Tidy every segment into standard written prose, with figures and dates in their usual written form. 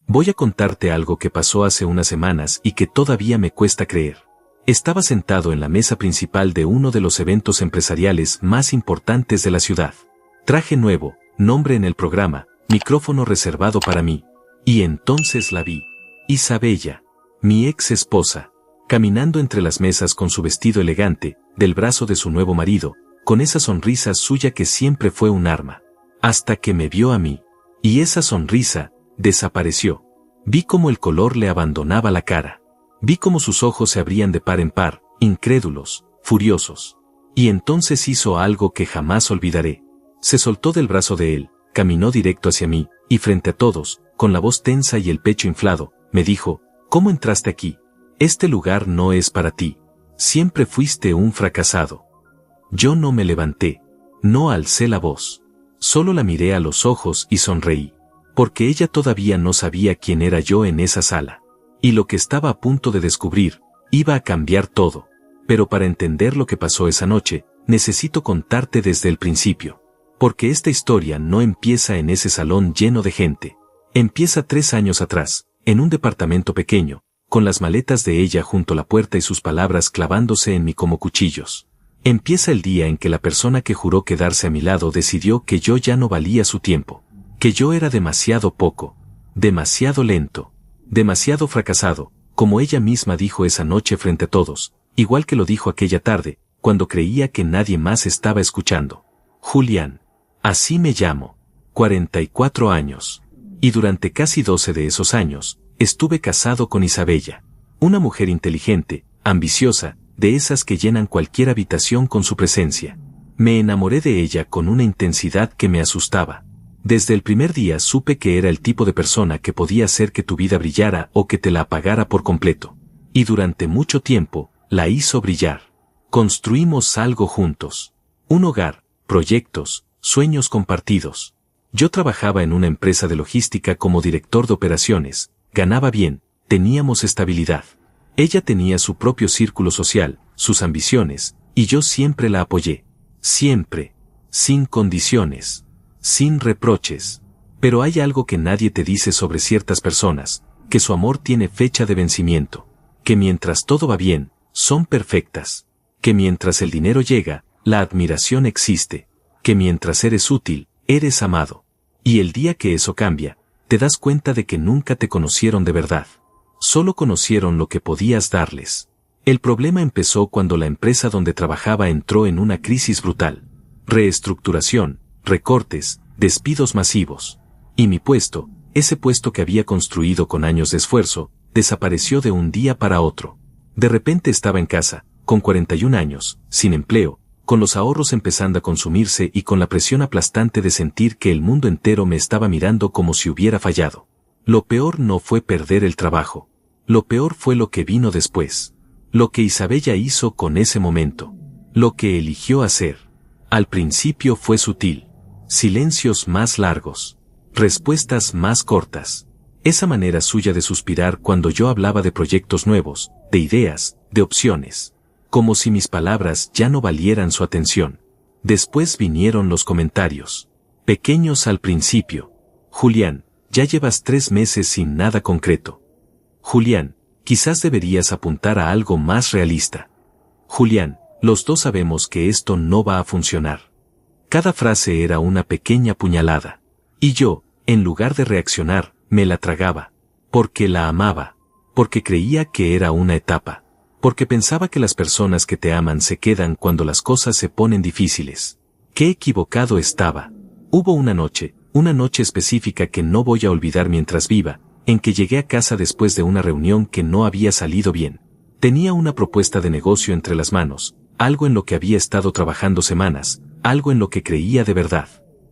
Voy a contarte algo que pasó hace unas semanas y que todavía me cuesta creer. Estaba sentado en la mesa principal de uno de los eventos empresariales más importantes de la ciudad. Traje nuevo, nombre en el programa, micrófono reservado para mí. Y entonces la vi. Isabella, mi ex esposa, caminando entre las mesas con su vestido elegante, del brazo de su nuevo marido, con esa sonrisa suya que siempre fue un arma. Hasta que me vio a mí. Y esa sonrisa desapareció. Vi cómo el color le abandonaba la cara. Vi cómo sus ojos se abrían de par en par, incrédulos, furiosos. Y entonces hizo algo que jamás olvidaré. Se soltó del brazo de él, caminó directo hacia mí, y frente a todos, con la voz tensa y el pecho inflado, me dijo: ¿Cómo entraste aquí? Este lugar no es para ti. Siempre fuiste un fracasado. Yo no me levanté. No alcé la voz. Solo la miré a los ojos y sonreí. Porque ella todavía no sabía quién era yo en esa sala. Y lo que estaba a punto de descubrir, iba a cambiar todo. Pero para entender lo que pasó esa noche, necesito contarte desde el principio. Porque esta historia no empieza en ese salón lleno de gente. Empieza 3 años atrás, en un departamento pequeño, con las maletas de ella junto a la puerta y sus palabras clavándose en mí como cuchillos. Empieza el día en que la persona que juró quedarse a mi lado decidió que yo ya no valía su tiempo, que yo era demasiado poco, demasiado lento, demasiado fracasado, como ella misma dijo esa noche frente a todos, igual que lo dijo aquella tarde, cuando creía que nadie más estaba escuchando. Julián. Así me llamo. 44 años. Y durante casi 12 de esos años, estuve casado con Isabella. Una mujer inteligente, ambiciosa, de esas que llenan cualquier habitación con su presencia. Me enamoré de ella con una intensidad que me asustaba. Desde el primer día supe que era el tipo de persona que podía hacer que tu vida brillara o que te la apagara por completo. Y durante mucho tiempo, la hizo brillar. Construimos algo juntos. Un hogar, proyectos, sueños compartidos. Yo trabajaba en una empresa de logística como director de operaciones, ganaba bien, teníamos estabilidad. Ella tenía su propio círculo social, sus ambiciones, y yo siempre la apoyé. Siempre. Sin condiciones. Sin reproches. Pero hay algo que nadie te dice sobre ciertas personas, que su amor tiene fecha de vencimiento. Que mientras todo va bien, son perfectas. Que mientras el dinero llega, la admiración existe. Que mientras eres útil, eres amado. Y el día que eso cambia, te das cuenta de que nunca te conocieron de verdad. Solo conocieron lo que podías darles. El problema empezó cuando la empresa donde trabajaba entró en una crisis brutal. Reestructuración, recortes, despidos masivos. Y mi puesto, ese puesto que había construido con años de esfuerzo, desapareció de un día para otro. De repente estaba en casa, con 41 años, sin empleo, con los ahorros empezando a consumirse y con la presión aplastante de sentir que el mundo entero me estaba mirando como si hubiera fallado. Lo peor no fue perder el trabajo. Lo peor fue lo que vino después. Lo que Isabella hizo con ese momento. Lo que eligió hacer. Al principio fue sutil. Silencios más largos. Respuestas más cortas. Esa manera suya de suspirar cuando yo hablaba de proyectos nuevos, de ideas, de opciones. Como si mis palabras ya no valieran su atención. Después vinieron los comentarios. Pequeños al principio. Julián, ya llevas 3 meses sin nada concreto. Julián, quizás deberías apuntar a algo más realista. Julián, los dos sabemos que esto no va a funcionar. Cada frase era una pequeña puñalada. Y yo, en lugar de reaccionar, me la tragaba. Porque la amaba. Porque creía que era una etapa. Porque pensaba que las personas que te aman se quedan cuando las cosas se ponen difíciles. ¡Qué equivocado estaba! Hubo una noche específica que no voy a olvidar mientras viva, en que llegué a casa después de una reunión que no había salido bien. Tenía una propuesta de negocio entre las manos, algo en lo que había estado trabajando semanas, algo en lo que creía de verdad.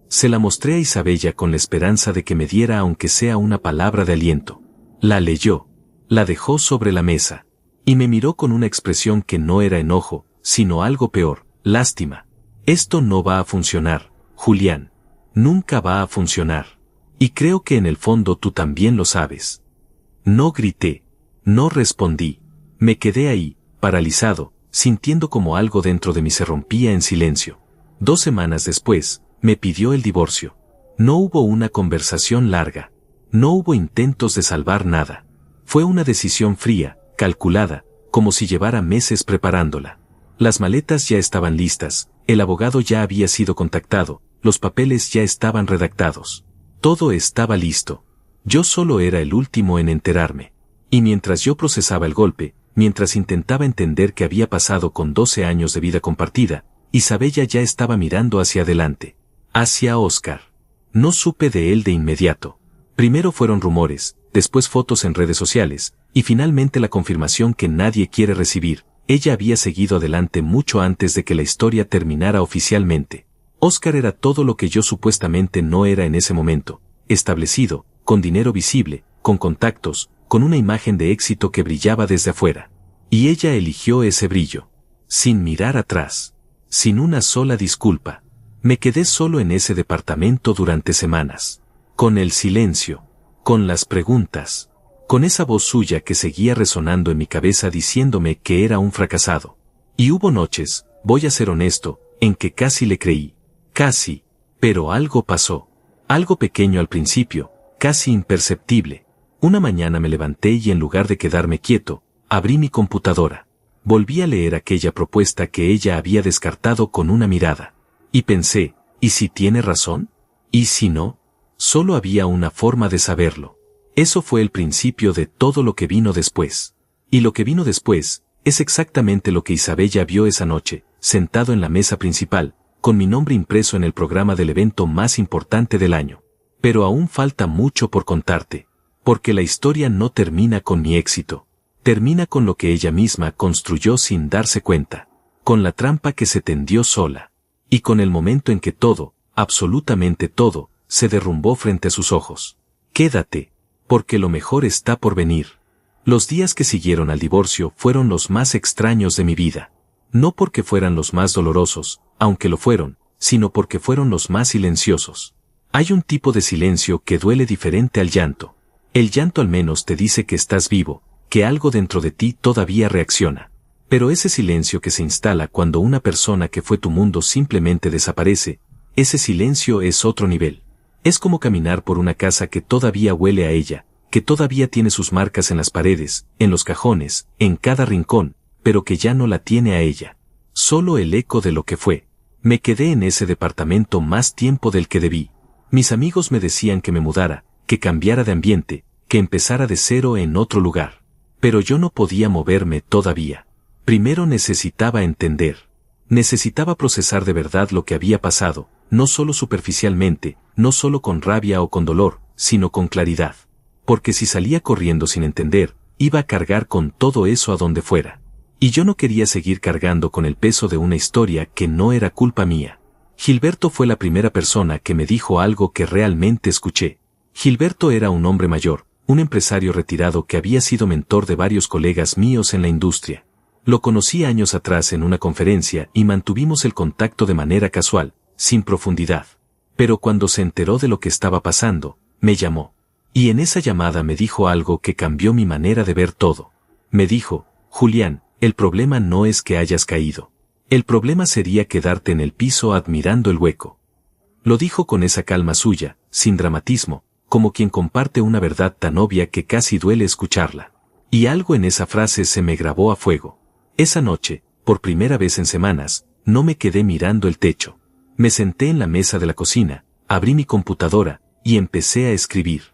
Se la mostré a Isabella con la esperanza de que me diera aunque sea una palabra de aliento. La leyó. La dejó sobre la mesa. Y me miró con una expresión que no era enojo, sino algo peor, lástima. Esto no va a funcionar, Julián. Nunca va a funcionar. Y creo que en el fondo tú también lo sabes. No grité. No respondí. Me quedé ahí, paralizado, sintiendo como algo dentro de mí se rompía en silencio. 2 semanas después, me pidió el divorcio. No hubo una conversación larga. No hubo intentos de salvar nada. Fue una decisión fría, calculada, como si llevara meses preparándola. Las maletas ya estaban listas, el abogado ya había sido contactado, los papeles ya estaban redactados. Todo estaba listo. Yo solo era el último en enterarme. Y mientras yo procesaba el golpe, mientras intentaba entender qué había pasado con 12 años de vida compartida, Isabella ya estaba mirando hacia adelante. Hacia Oscar. No supe de él de inmediato. Primero fueron rumores, después fotos en redes sociales, y finalmente la confirmación que nadie quiere recibir. Ella había seguido adelante mucho antes de que la historia terminara oficialmente. Oscar era todo lo que yo supuestamente no era en ese momento, establecido, con dinero visible, con contactos, con una imagen de éxito que brillaba desde afuera. Y ella eligió ese brillo. Sin mirar atrás. Sin una sola disculpa. Me quedé solo en ese departamento durante semanas. Con el silencio. Con las preguntas. Con esa voz suya que seguía resonando en mi cabeza diciéndome que era un fracasado. Y hubo noches, voy a ser honesto, en que casi le creí. Casi. Pero algo pasó. Algo pequeño al principio, casi imperceptible. Una mañana me levanté y en lugar de quedarme quieto, abrí mi computadora. Volví a leer aquella propuesta que ella había descartado con una mirada. Y pensé, ¿y si tiene razón? ¿Y si no? Solo había una forma de saberlo. Eso fue el principio de todo lo que vino después. Y lo que vino después, es exactamente lo que Isabella vio esa noche, sentado en la mesa principal, con mi nombre impreso en el programa del evento más importante del año. Pero aún falta mucho por contarte. Porque la historia no termina con mi éxito. Termina con lo que ella misma construyó sin darse cuenta. Con la trampa que se tendió sola. Y con el momento en que todo, absolutamente todo, se derrumbó frente a sus ojos. Quédate, porque lo mejor está por venir. Los días que siguieron al divorcio fueron los más extraños de mi vida. No porque fueran los más dolorosos, aunque lo fueron, sino porque fueron los más silenciosos. Hay un tipo de silencio que duele diferente al llanto. El llanto al menos te dice que estás vivo, que algo dentro de ti todavía reacciona. Pero ese silencio que se instala cuando una persona que fue tu mundo simplemente desaparece, ese silencio es otro nivel. Es como caminar por una casa que todavía huele a ella, que todavía tiene sus marcas en las paredes, en los cajones, en cada rincón, pero que ya no la tiene a ella. Solo el eco de lo que fue. Me quedé en ese departamento más tiempo del que debí. Mis amigos me decían que me mudara, que cambiara de ambiente, que empezara de cero en otro lugar. Pero yo no podía moverme todavía. Primero necesitaba entender. Necesitaba procesar de verdad lo que había pasado, no solo superficialmente, no solo con rabia o con dolor, sino con claridad. Porque si salía corriendo sin entender, iba a cargar con todo eso a donde fuera. Y yo no quería seguir cargando con el peso de una historia que no era culpa mía. Gilberto fue la primera persona que me dijo algo que realmente escuché. Gilberto era un hombre mayor, un empresario retirado que había sido mentor de varios colegas míos en la industria. Lo conocí años atrás en una conferencia y mantuvimos el contacto de manera casual, sin profundidad. Pero cuando se enteró de lo que estaba pasando, me llamó. Y en esa llamada me dijo algo que cambió mi manera de ver todo. Me dijo, Julián, el problema no es que hayas caído. El problema sería quedarte en el piso admirando el hueco. Lo dijo con esa calma suya, sin dramatismo, como quien comparte una verdad tan obvia que casi duele escucharla. Y algo en esa frase se me grabó a fuego. Esa noche, por primera vez en semanas, no me quedé mirando el techo. Me senté en la mesa de la cocina, abrí mi computadora, y empecé a escribir.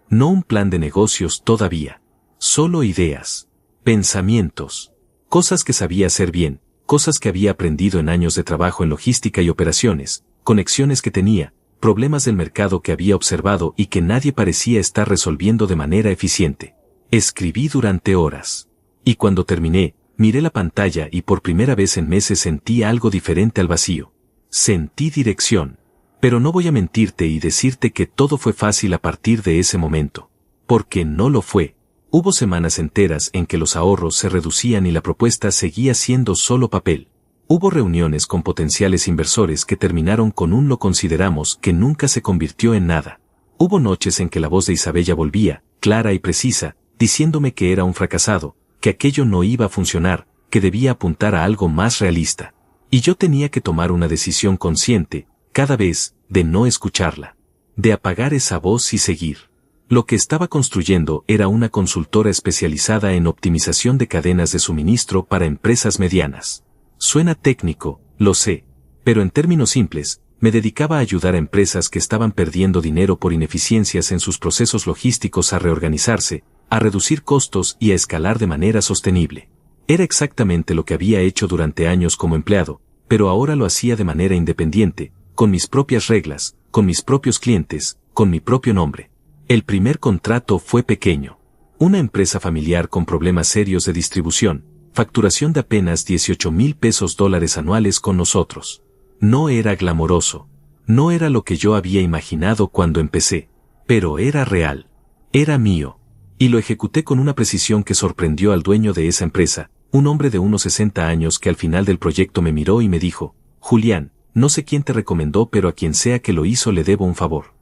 No un plan de negocios todavía. Solo ideas. Pensamientos. Cosas que sabía hacer bien, cosas que había aprendido en años de trabajo en logística y operaciones, conexiones que tenía, problemas del mercado que había observado y que nadie parecía estar resolviendo de manera eficiente. Escribí durante horas. Y cuando terminé, miré la pantalla y por primera vez en meses sentí algo diferente al vacío. Sentí dirección. Pero no voy a mentirte y decirte que todo fue fácil a partir de ese momento. Porque no lo fue. Hubo semanas enteras en que los ahorros se reducían y la propuesta seguía siendo solo papel. Hubo reuniones con potenciales inversores que terminaron con un lo consideramos que nunca se convirtió en nada. Hubo noches en que la voz de Isabella volvía, clara y precisa, diciéndome que era un fracasado, que aquello no iba a funcionar, que debía apuntar a algo más realista. Y yo tenía que tomar una decisión consciente, cada vez, de no escucharla. De apagar esa voz y seguir. Lo que estaba construyendo era una consultora especializada en optimización de cadenas de suministro para empresas medianas. Suena técnico, lo sé, pero en términos simples, me dedicaba a ayudar a empresas que estaban perdiendo dinero por ineficiencias en sus procesos logísticos a reorganizarse, a reducir costos y a escalar de manera sostenible. Era exactamente lo que había hecho durante años como empleado, pero ahora lo hacía de manera independiente, con mis propias reglas, con mis propios clientes, con mi propio nombre. El primer contrato fue pequeño. Una empresa familiar con problemas serios de distribución, facturación de apenas $18,000 anuales con nosotros. No era glamoroso. No era lo que yo había imaginado cuando empecé, pero era real. Era mío. Y lo ejecuté con una precisión que sorprendió al dueño de esa empresa, un hombre de unos 60 años que al final del proyecto me miró y me dijo: Julián, no sé quién te recomendó, pero a quien sea que lo hizo le debo un favor.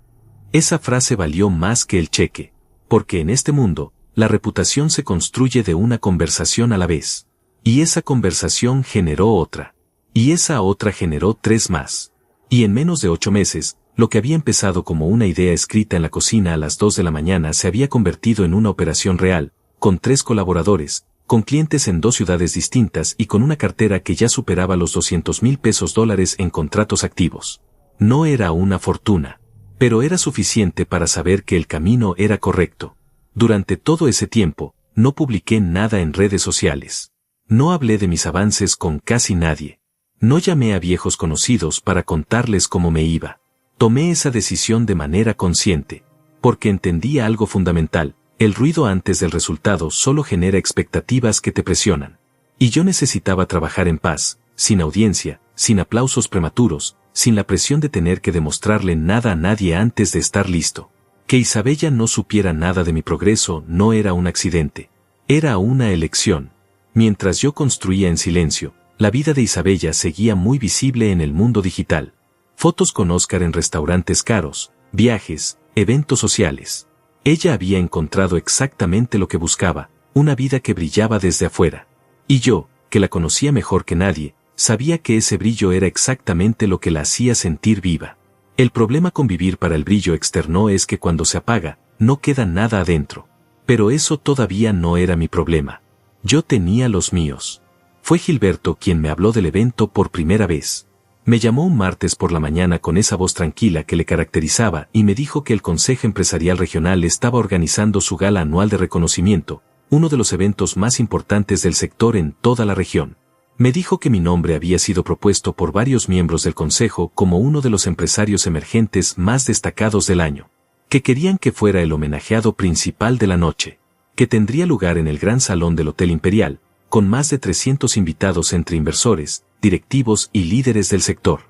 Esa frase valió más que el cheque, porque en este mundo, la reputación se construye de una conversación a la vez. Y esa conversación generó otra. Y esa otra generó 3 más. Y en menos de 8 meses, lo que había empezado como una idea escrita en la cocina a las 2 de la mañana se había convertido en una operación real, con 3 colaboradores, con clientes en 2 ciudades distintas y con una cartera que ya superaba los $200,000 en contratos activos. No era una fortuna, pero era suficiente para saber que el camino era correcto. Durante todo ese tiempo, no publiqué nada en redes sociales. No hablé de mis avances con casi nadie. No llamé a viejos conocidos para contarles cómo me iba. Tomé esa decisión de manera consciente, porque entendía algo fundamental: el ruido antes del resultado solo genera expectativas que te presionan. Y yo necesitaba trabajar en paz, sin audiencia, sin aplausos prematuros, sin la presión de tener que demostrarle nada a nadie antes de estar listo. Que Isabella no supiera nada de mi progreso no era un accidente. Era una elección. Mientras yo construía en silencio, la vida de Isabella seguía muy visible en el mundo digital. Fotos con Oscar en restaurantes caros, viajes, eventos sociales. Ella había encontrado exactamente lo que buscaba, una vida que brillaba desde afuera. Y yo, que la conocía mejor que nadie, sabía que ese brillo era exactamente lo que la hacía sentir viva. El problema con vivir para el brillo externo es que cuando se apaga, no queda nada adentro. Pero eso todavía no era mi problema. Yo tenía los míos. Fue Gilberto quien me habló del evento por primera vez. Me llamó un martes por la mañana con esa voz tranquila que le caracterizaba y me dijo que el Consejo Empresarial Regional estaba organizando su gala anual de reconocimiento, uno de los eventos más importantes del sector en toda la región. Me dijo que mi nombre había sido propuesto por varios miembros del Consejo como uno de los empresarios emergentes más destacados del año, que querían que fuera el homenajeado principal de la noche, que tendría lugar en el Gran Salón del Hotel Imperial, con más de 300 invitados entre inversores, directivos y líderes del sector.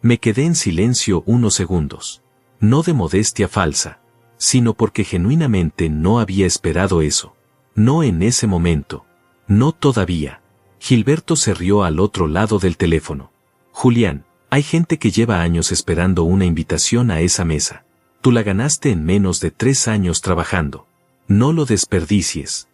Me quedé en silencio unos segundos. No de modestia falsa, sino porque genuinamente no había esperado eso. No en ese momento. No todavía. Gilberto se rió al otro lado del teléfono. Julián, hay gente que lleva años esperando una invitación a esa mesa. Tú la ganaste en menos de 3 años trabajando. No lo desperdicies.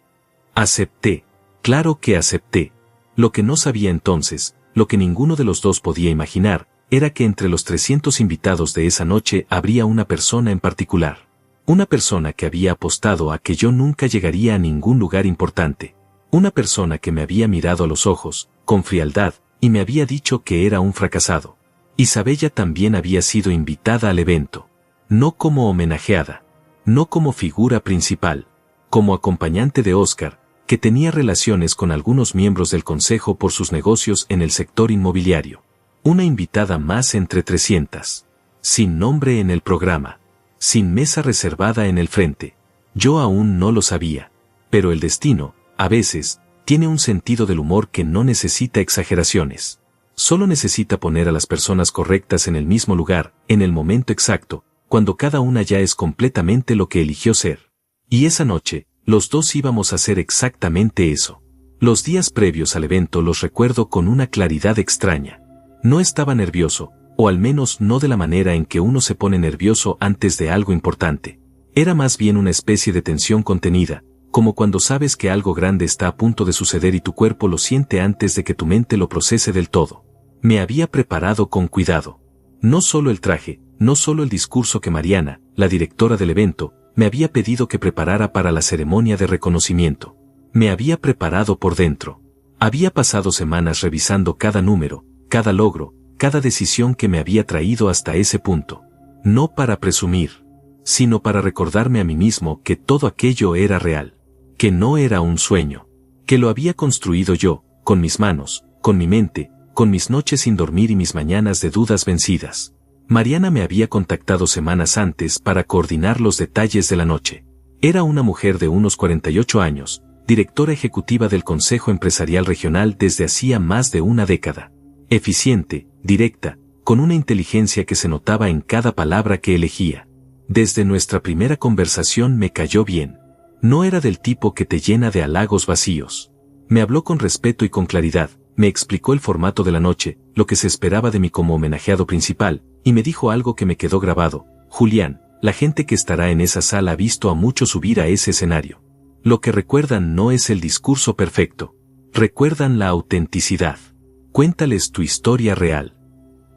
Acepté. Claro que acepté. Lo que no sabía entonces, lo que ninguno de los dos podía imaginar, era que entre los 300 invitados de esa noche habría una persona en particular. Una persona que había apostado a que yo nunca llegaría a ningún lugar importante. Una persona que me había mirado a los ojos, con frialdad, y me había dicho que era un fracasado. Isabella también había sido invitada al evento. No como homenajeada. No como figura principal. Como acompañante de Oscar, que tenía relaciones con algunos miembros del consejo por sus negocios en el sector inmobiliario. Una invitada más entre 300. Sin nombre en el programa. Sin mesa reservada en el frente. Yo aún no lo sabía. Pero el destino, a veces, tiene un sentido del humor que no necesita exageraciones. Solo necesita poner a las personas correctas en el mismo lugar, en el momento exacto, cuando cada una ya es completamente lo que eligió ser. Y esa noche, los dos íbamos a hacer exactamente eso. Los días previos al evento los recuerdo con una claridad extraña. No estaba nervioso, o al menos no de la manera en que uno se pone nervioso antes de algo importante. Era más bien una especie de tensión contenida, como cuando sabes que algo grande está a punto de suceder y tu cuerpo lo siente antes de que tu mente lo procese del todo. Me había preparado con cuidado. No solo el traje, no solo el discurso que Mariana, la directora del evento, me había pedido que preparara para la ceremonia de reconocimiento. Me había preparado por dentro. Había pasado semanas revisando cada número, cada logro, cada decisión que me había traído hasta ese punto. No para presumir, sino para recordarme a mí mismo que todo aquello era real, que no era un sueño, que lo había construido yo, con mis manos, con mi mente, con mis noches sin dormir y mis mañanas de dudas vencidas. Mariana me había contactado semanas antes para coordinar los detalles de la noche. Era una mujer de unos 48 años, directora ejecutiva del Consejo Empresarial Regional desde hacía más de una década. Eficiente, directa, con una inteligencia que se notaba en cada palabra que elegía. Desde nuestra primera conversación me cayó bien. No era del tipo que te llena de halagos vacíos. Me habló con respeto y con claridad, me explicó el formato de la noche, lo que se esperaba de mí como homenajeado principal, y me dijo algo que me quedó grabado: Julián, la gente que estará en esa sala ha visto a muchos subir a ese escenario. Lo que recuerdan no es el discurso perfecto. Recuerdan la autenticidad. Cuéntales tu historia real.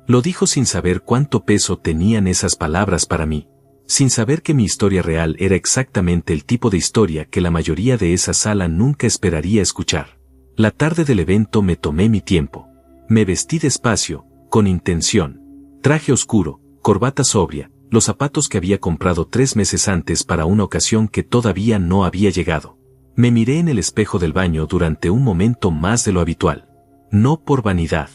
Lo dijo sin saber cuánto peso tenían esas palabras para mí. Sin saber que mi historia real era exactamente el tipo de historia que la mayoría de esa sala nunca esperaría escuchar. La tarde del evento me tomé mi tiempo. Me vestí despacio, con intención. Traje oscuro, corbata sobria, los zapatos que había comprado 3 meses antes para una ocasión que todavía no había llegado. Me miré en el espejo del baño durante un momento más de lo habitual. No por vanidad,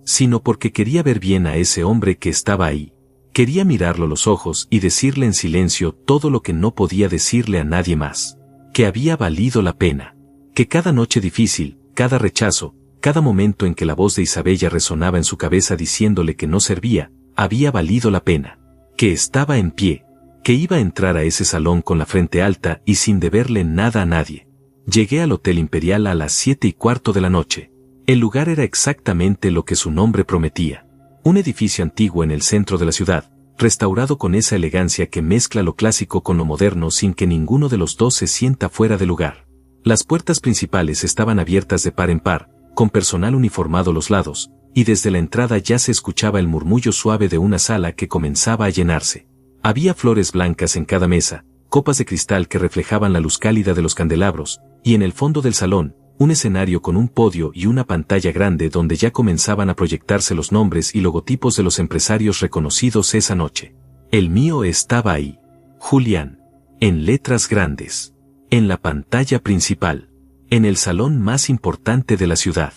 sino porque quería ver bien a ese hombre que estaba ahí. Quería mirarlo a los ojos y decirle en silencio todo lo que no podía decirle a nadie más. Que había valido la pena. Que cada noche difícil, cada rechazo, cada momento en que la voz de Isabella resonaba en su cabeza diciéndole que no servía, había valido la pena. Que estaba en pie. Que iba a entrar a ese salón con la frente alta y sin deberle nada a nadie. Llegué al Hotel Imperial a las 7:15 de la noche. El lugar era exactamente lo que su nombre prometía. Un edificio antiguo en el centro de la ciudad, restaurado con esa elegancia que mezcla lo clásico con lo moderno sin que ninguno de los dos se sienta fuera de lugar. Las puertas principales estaban abiertas de par en par, con personal uniformado a los lados, y desde la entrada ya se escuchaba el murmullo suave de una sala que comenzaba a llenarse. Había flores blancas en cada mesa, copas de cristal que reflejaban la luz cálida de los candelabros, y en el fondo del salón, un escenario con un podio y una pantalla grande donde ya comenzaban a proyectarse los nombres y logotipos de los empresarios reconocidos esa noche. El mío estaba ahí. Julián. En letras grandes. En la pantalla principal. En el salón más importante de la ciudad.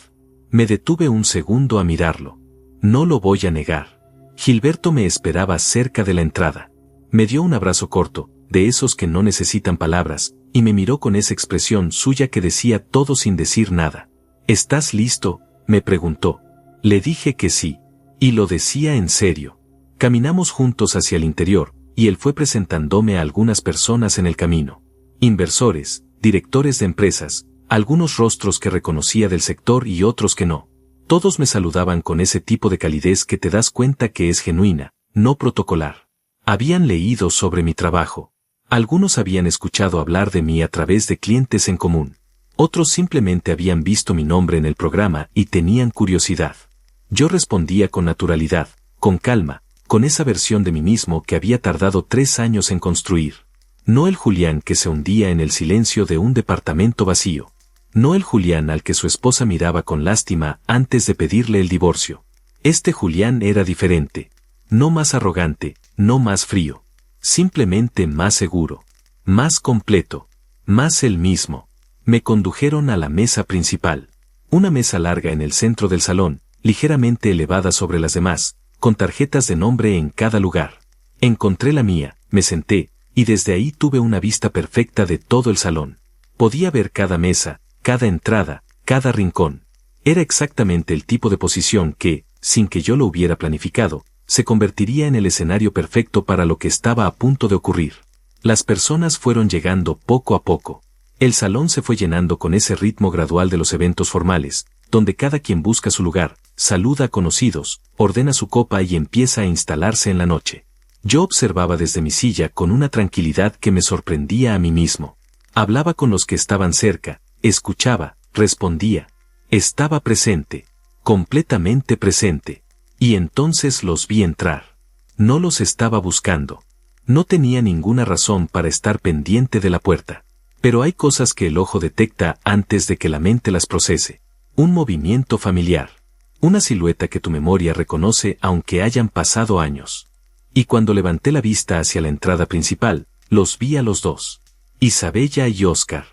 Me detuve un segundo a mirarlo. No lo voy a negar. Gilberto me esperaba cerca de la entrada. Me dio un abrazo corto, de esos que no necesitan palabras, y me miró con esa expresión suya que decía todo sin decir nada. ¿Estás listo?, me preguntó. Le dije que sí. Y lo decía en serio. Caminamos juntos hacia el interior, y él fue presentándome a algunas personas en el camino. Inversores, directores de empresas, algunos rostros que reconocía del sector y otros que no. Todos me saludaban con ese tipo de calidez que te das cuenta que es genuina, no protocolar. Habían leído sobre mi trabajo. Algunos habían escuchado hablar de mí a través de clientes en común. Otros simplemente habían visto mi nombre en el programa y tenían curiosidad. Yo respondía con naturalidad, con calma, con esa versión de mí mismo que había tardado 3 años en construir. No el Julián que se hundía en el silencio de un departamento vacío. No el Julián al que su esposa miraba con lástima antes de pedirle el divorcio. Este Julián era diferente. No más arrogante, no más frío. Simplemente más seguro, más completo, más el mismo. Me condujeron a la mesa principal. Una mesa larga en el centro del salón, ligeramente elevada sobre las demás, con tarjetas de nombre en cada lugar. Encontré la mía, me senté, y desde ahí tuve una vista perfecta de todo el salón. Podía ver cada mesa, cada entrada, cada rincón. Era exactamente el tipo de posición que, sin que yo lo hubiera planificado, se convertiría en el escenario perfecto para lo que estaba a punto de ocurrir. Las personas fueron llegando poco a poco. El salón se fue llenando con ese ritmo gradual de los eventos formales, donde cada quien busca su lugar, saluda a conocidos, ordena su copa y empieza a instalarse en la noche. Yo observaba desde mi silla con una tranquilidad que me sorprendía a mí mismo. Hablaba con los que estaban cerca, escuchaba, respondía. Estaba presente, completamente presente. Y entonces los vi entrar. No los estaba buscando. No tenía ninguna razón para estar pendiente de la puerta. Pero hay cosas que el ojo detecta antes de que la mente las procese. Un movimiento familiar. Una silueta que tu memoria reconoce aunque hayan pasado años. Y cuando levanté la vista hacia la entrada principal, los vi a los dos. Isabella y Óscar.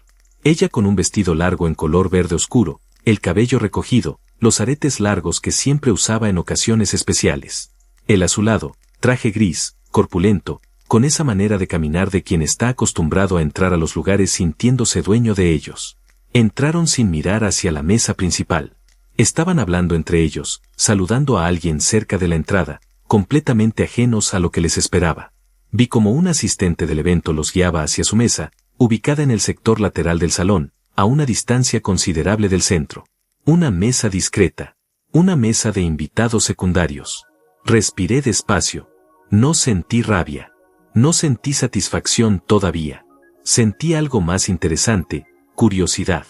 Ella con un vestido largo en color verde oscuro, el cabello recogido, los aretes largos que siempre usaba en ocasiones especiales. Él a su lado, traje gris, corpulento, con esa manera de caminar de quien está acostumbrado a entrar a los lugares sintiéndose dueño de ellos. Entraron sin mirar hacia la mesa principal. Estaban hablando entre ellos, saludando a alguien cerca de la entrada, completamente ajenos a lo que les esperaba. Vi como un asistente del evento los guiaba hacia su mesa, ubicada en el sector lateral del salón, a una distancia considerable del centro. Una mesa discreta. Una mesa de invitados secundarios. Respiré despacio. No sentí rabia. No sentí satisfacción todavía. Sentí algo más interesante, curiosidad.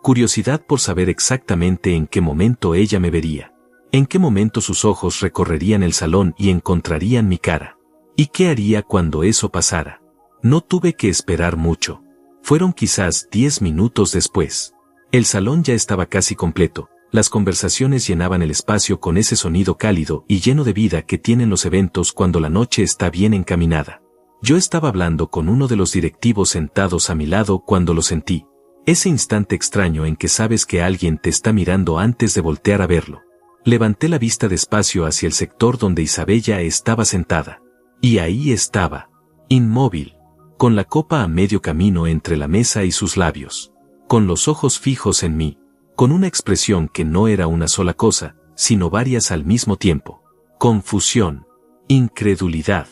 Curiosidad por saber exactamente en qué momento ella me vería. En qué momento sus ojos recorrerían el salón y encontrarían mi cara. ¿Y qué haría cuando eso pasara? No tuve que esperar mucho. Fueron quizás 10 minutos después. El salón ya estaba casi completo. Las conversaciones llenaban el espacio con ese sonido cálido y lleno de vida que tienen los eventos cuando la noche está bien encaminada. Yo estaba hablando con uno de los directivos sentados a mi lado cuando lo sentí. Ese instante extraño en que sabes que alguien te está mirando antes de voltear a verlo. Levanté la vista despacio hacia el sector donde Isabella estaba sentada. Y ahí estaba, inmóvil, con la copa a medio camino entre la mesa y sus labios, con los ojos fijos en mí, con una expresión que no era una sola cosa, sino varias al mismo tiempo. Confusión, incredulidad.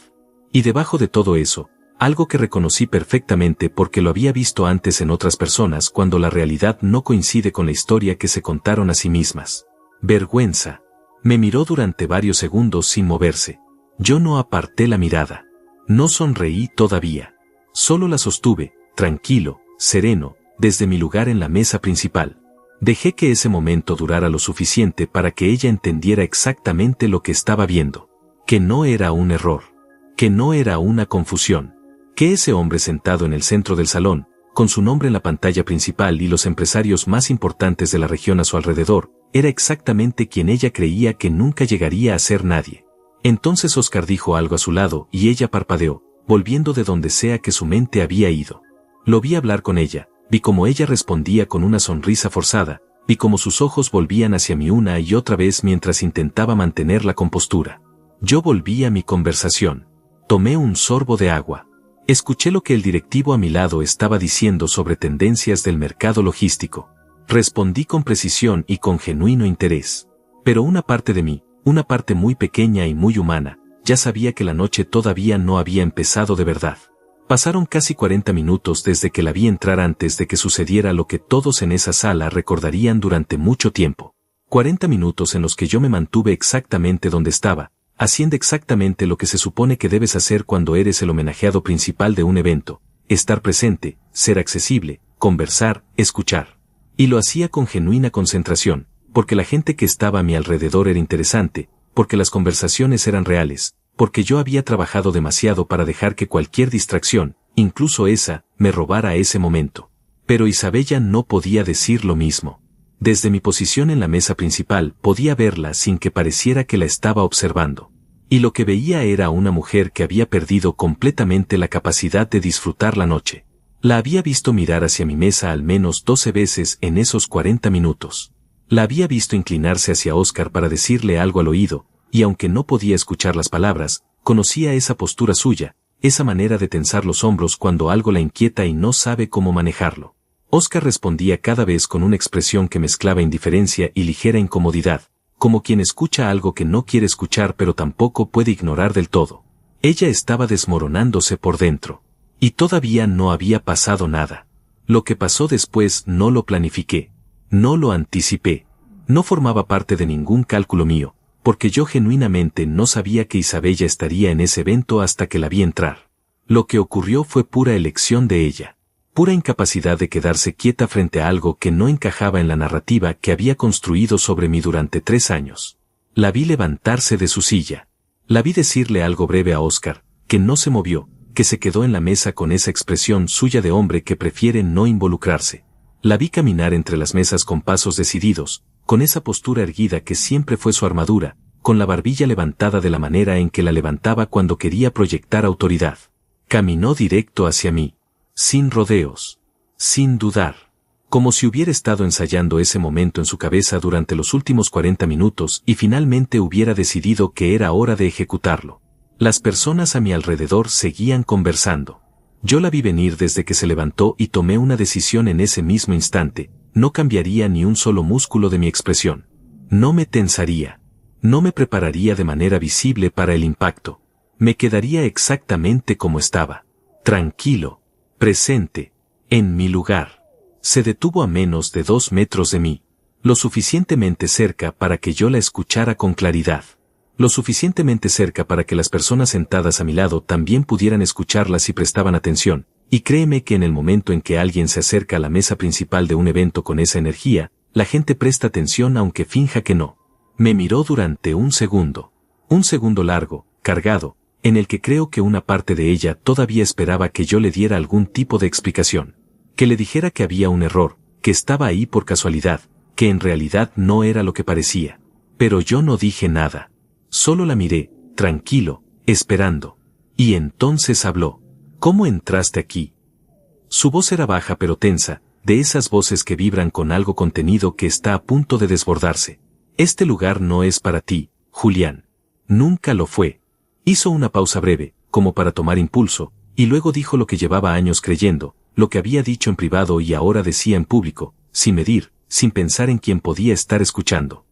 Y debajo de todo eso, algo que reconocí perfectamente porque lo había visto antes en otras personas cuando la realidad no coincide con la historia que se contaron a sí mismas. Vergüenza. Me miró durante varios segundos sin moverse. Yo no aparté la mirada. No sonreí todavía. Solo la sostuve, tranquilo, sereno, desde mi lugar en la mesa principal. Dejé que ese momento durara lo suficiente para que ella entendiera exactamente lo que estaba viendo. Que no era un error. Que no era una confusión. Que ese hombre sentado en el centro del salón, con su nombre en la pantalla principal y los empresarios más importantes de la región a su alrededor, era exactamente quien ella creía que nunca llegaría a ser nadie. Entonces Óscar dijo algo a su lado y ella parpadeó, volviendo de donde sea que su mente había ido. Lo vi hablar con ella, vi cómo ella respondía con una sonrisa forzada, vi cómo sus ojos volvían hacia mí una y otra vez mientras intentaba mantener la compostura. Yo volví a mi conversación. Tomé un sorbo de agua. Escuché lo que el directivo a mi lado estaba diciendo sobre tendencias del mercado logístico. Respondí con precisión y con genuino interés. Pero una parte de mí, una parte muy pequeña y muy humana, ya sabía que la noche todavía no había empezado de verdad. Pasaron casi 40 minutos desde que la vi entrar antes de que sucediera lo que todos en esa sala recordarían durante mucho tiempo. 40 minutos en los que yo me mantuve exactamente donde estaba, haciendo exactamente lo que se supone que debes hacer cuando eres el homenajeado principal de un evento, estar presente, ser accesible, conversar, escuchar. Y lo hacía con genuina concentración, porque la gente que estaba a mi alrededor era interesante, porque las conversaciones eran reales, porque yo había trabajado demasiado para dejar que cualquier distracción, incluso esa, me robara ese momento. Pero Isabella no podía decir lo mismo. Desde mi posición en la mesa principal podía verla sin que pareciera que la estaba observando. Y lo que veía era una mujer que había perdido completamente la capacidad de disfrutar la noche. La había visto mirar hacia mi mesa al menos 12 veces en esos 40 minutos. La había visto inclinarse hacia Óscar para decirle algo al oído, y aunque no podía escuchar las palabras, conocía esa postura suya, esa manera de tensar los hombros cuando algo la inquieta y no sabe cómo manejarlo. Óscar respondía cada vez con una expresión que mezclaba indiferencia y ligera incomodidad, como quien escucha algo que no quiere escuchar pero tampoco puede ignorar del todo. Ella estaba desmoronándose por dentro. Y todavía no había pasado nada. Lo que pasó después no lo planifiqué. No lo anticipé. No formaba parte de ningún cálculo mío, porque yo genuinamente no sabía que Isabella estaría en ese evento hasta que la vi entrar. Lo que ocurrió fue pura elección de ella. Pura incapacidad de quedarse quieta frente a algo que no encajaba en la narrativa que había construido sobre mí durante 3 años. La vi levantarse de su silla. La vi decirle algo breve a Óscar, que no se movió, que se quedó en la mesa con esa expresión suya de hombre que prefiere no involucrarse. La vi caminar entre las mesas con pasos decididos, con esa postura erguida que siempre fue su armadura, con la barbilla levantada de la manera en que la levantaba cuando quería proyectar autoridad. Caminó directo hacia mí, sin rodeos, sin dudar, como si hubiera estado ensayando ese momento en su cabeza durante los últimos 40 minutos y finalmente hubiera decidido que era hora de ejecutarlo. Las personas a mi alrededor seguían conversando. Yo la vi venir desde que se levantó y tomé una decisión en ese mismo instante. No cambiaría ni un solo músculo de mi expresión. No me tensaría. No me prepararía de manera visible para el impacto. Me quedaría exactamente como estaba. Tranquilo. Presente. En mi lugar. Se detuvo a menos de 2 metros de mí. Lo suficientemente cerca para que yo la escuchara con claridad. Lo suficientemente cerca para que las personas sentadas a mi lado también pudieran escucharla si prestaban atención, y créeme que en el momento en que alguien se acerca a la mesa principal de un evento con esa energía, la gente presta atención aunque finja que no. Me miró durante un segundo largo, cargado, en el que creo que una parte de ella todavía esperaba que yo le diera algún tipo de explicación, que le dijera que había un error, que estaba ahí por casualidad, que en realidad no era lo que parecía. Pero yo no dije nada. Solo la miré, tranquilo, esperando. Y entonces habló. ¿Cómo entraste aquí? Su voz era baja pero tensa, de esas voces que vibran con algo contenido que está a punto de desbordarse. Este lugar no es para ti, Julián. Nunca lo fue. Hizo una pausa breve, como para tomar impulso, y luego dijo lo que llevaba años creyendo, lo que había dicho en privado y ahora decía en público, sin medir, sin pensar en quién podía estar escuchando.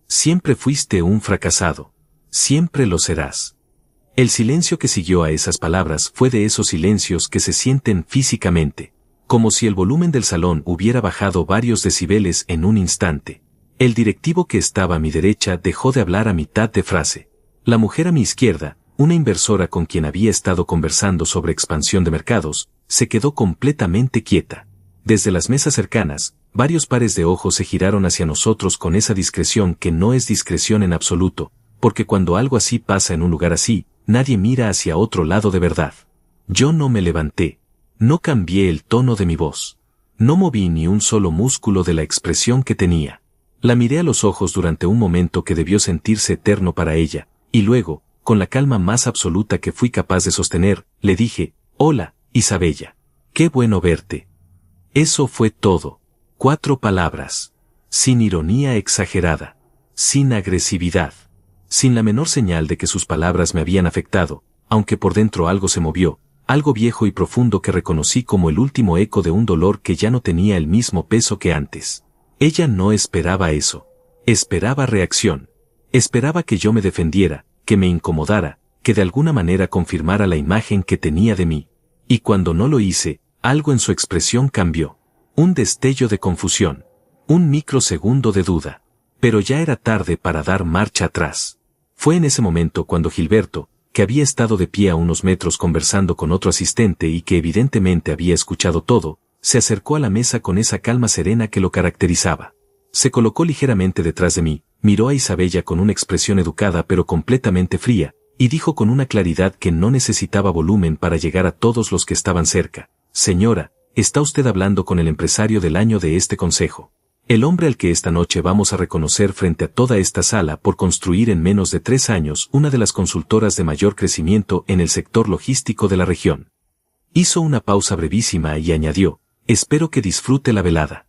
Siempre fuiste un fracasado. Siempre lo serás. El silencio que siguió a esas palabras fue de esos silencios que se sienten físicamente, como si el volumen del salón hubiera bajado varios decibeles en un instante. El directivo que estaba a mi derecha dejó de hablar a mitad de frase. La mujer a mi izquierda, una inversora con quien había estado conversando sobre expansión de mercados, se quedó completamente quieta. Desde las mesas cercanas, varios pares de ojos se giraron hacia nosotros con esa discreción que no es discreción en absoluto, porque cuando algo así pasa en un lugar así, nadie mira hacia otro lado de verdad. Yo no me levanté. No cambié el tono de mi voz. No moví ni un solo músculo de la expresión que tenía. La miré a los ojos durante un momento que debió sentirse eterno para ella, y luego, con la calma más absoluta que fui capaz de sostener, le dije, «Hola, Isabella. Qué bueno verte». Eso fue todo. 4 palabras. Sin ironía exagerada. Sin agresividad. Sin la menor señal de que sus palabras me habían afectado, aunque por dentro algo se movió, algo viejo y profundo que reconocí como el último eco de un dolor que ya no tenía el mismo peso que antes. Ella no esperaba eso. Esperaba reacción. Esperaba que yo me defendiera, que me incomodara, que de alguna manera confirmara la imagen que tenía de mí. Y cuando no lo hice, algo en su expresión cambió. Un destello de confusión. Un microsegundo de duda. Pero ya era tarde para dar marcha atrás. Fue en ese momento cuando Gilberto, que había estado de pie a unos metros conversando con otro asistente y que evidentemente había escuchado todo, se acercó a la mesa con esa calma serena que lo caracterizaba. Se colocó ligeramente detrás de mí, miró a Isabella con una expresión educada pero completamente fría, y dijo con una claridad que no necesitaba volumen para llegar a todos los que estaban cerca, «Señora, está usted hablando con el empresario del año de este consejo. El hombre al que esta noche vamos a reconocer frente a toda esta sala por construir en menos de 3 años una de las consultoras de mayor crecimiento en el sector logístico de la región». Hizo una pausa brevísima y añadió, «Espero que disfrute la velada».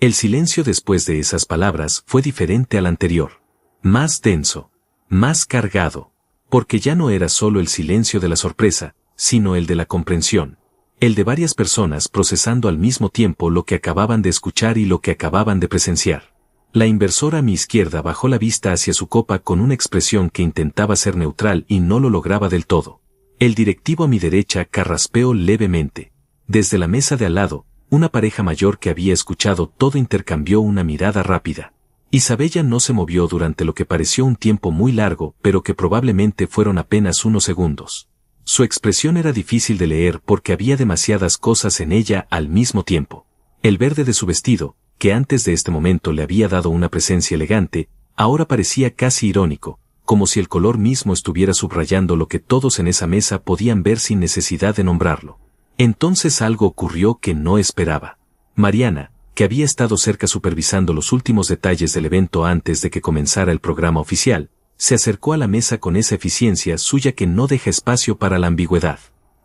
El silencio después de esas palabras fue diferente al anterior. Más denso. Más cargado. Porque ya no era solo el silencio de la sorpresa, sino el de la comprensión. El de varias personas procesando al mismo tiempo lo que acababan de escuchar y lo que acababan de presenciar. La inversora a mi izquierda bajó la vista hacia su copa con una expresión que intentaba ser neutral y no lo lograba del todo. El directivo a mi derecha carraspeó levemente. Desde la mesa de al lado, una pareja mayor que había escuchado todo intercambió una mirada rápida. Isabella no se movió durante lo que pareció un tiempo muy largo, pero que probablemente fueron apenas unos segundos. Su expresión era difícil de leer porque había demasiadas cosas en ella al mismo tiempo. El verde de su vestido, que antes de este momento le había dado una presencia elegante, ahora parecía casi irónico, como si el color mismo estuviera subrayando lo que todos en esa mesa podían ver sin necesidad de nombrarlo. Entonces algo ocurrió que no esperaba. Mariana, que había estado cerca supervisando los últimos detalles del evento antes de que comenzara el programa oficial, se acercó a la mesa con esa eficiencia suya que no deja espacio para la ambigüedad.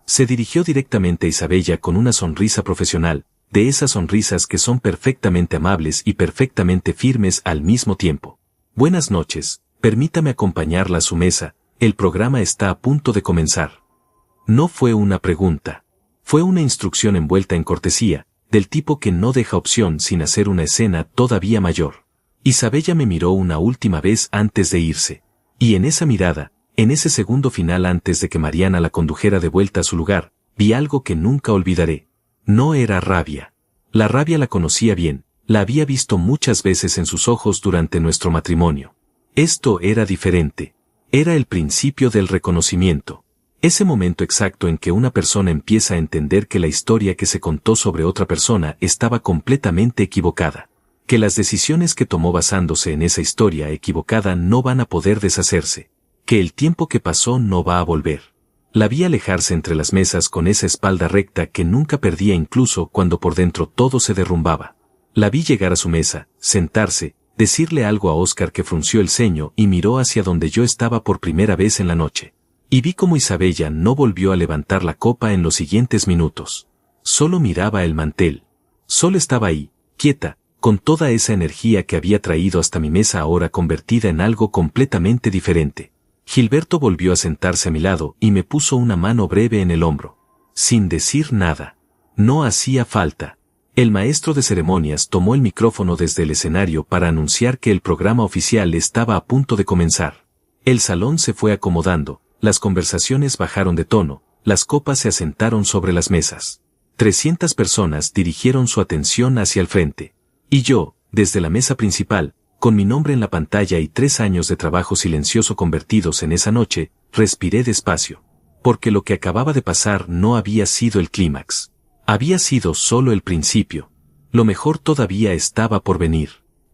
Se dirigió directamente a Isabella con una sonrisa profesional, de esas sonrisas que son perfectamente amables y perfectamente firmes al mismo tiempo. Buenas noches, permítame acompañarla a su mesa, el programa está a punto de comenzar. No fue una pregunta. Fue una instrucción envuelta en cortesía, del tipo que no deja opción sin hacer una escena todavía mayor. Isabella me miró una última vez antes de irse. Y en esa mirada, en ese segundo final antes de que Mariana la condujera de vuelta a su lugar, vi algo que nunca olvidaré. No era rabia. La rabia la conocía bien, la había visto muchas veces en sus ojos durante nuestro matrimonio. Esto era diferente. Era el principio del reconocimiento. Ese momento exacto en que una persona empieza a entender que la historia que se contó sobre otra persona estaba completamente equivocada. Que las decisiones que tomó basándose en esa historia equivocada no van a poder deshacerse. Que el tiempo que pasó no va a volver. La vi alejarse entre las mesas con esa espalda recta que nunca perdía incluso cuando por dentro todo se derrumbaba. La vi llegar a su mesa, sentarse, decirle algo a Óscar que frunció el ceño y miró hacia donde yo estaba por primera vez en la noche. Y vi como Isabella no volvió a levantar la copa en los siguientes minutos. Solo miraba el mantel. Solo estaba ahí, quieta, con toda esa energía que había traído hasta mi mesa ahora convertida en algo completamente diferente. Gilberto volvió a sentarse a mi lado y me puso una mano breve en el hombro. Sin decir nada. No hacía falta. El maestro de ceremonias tomó el micrófono desde el escenario para anunciar que el programa oficial estaba a punto de comenzar. El salón se fue acomodando, las conversaciones bajaron de tono, las copas se asentaron sobre las mesas. 300 personas dirigieron su atención hacia el frente. Y yo, desde la mesa principal, con mi nombre en la pantalla y 3 años de trabajo silencioso convertidos en esa noche, respiré despacio. Porque lo que acababa de pasar no había sido el clímax. Había sido solo el principio. Lo mejor todavía estaba por venir.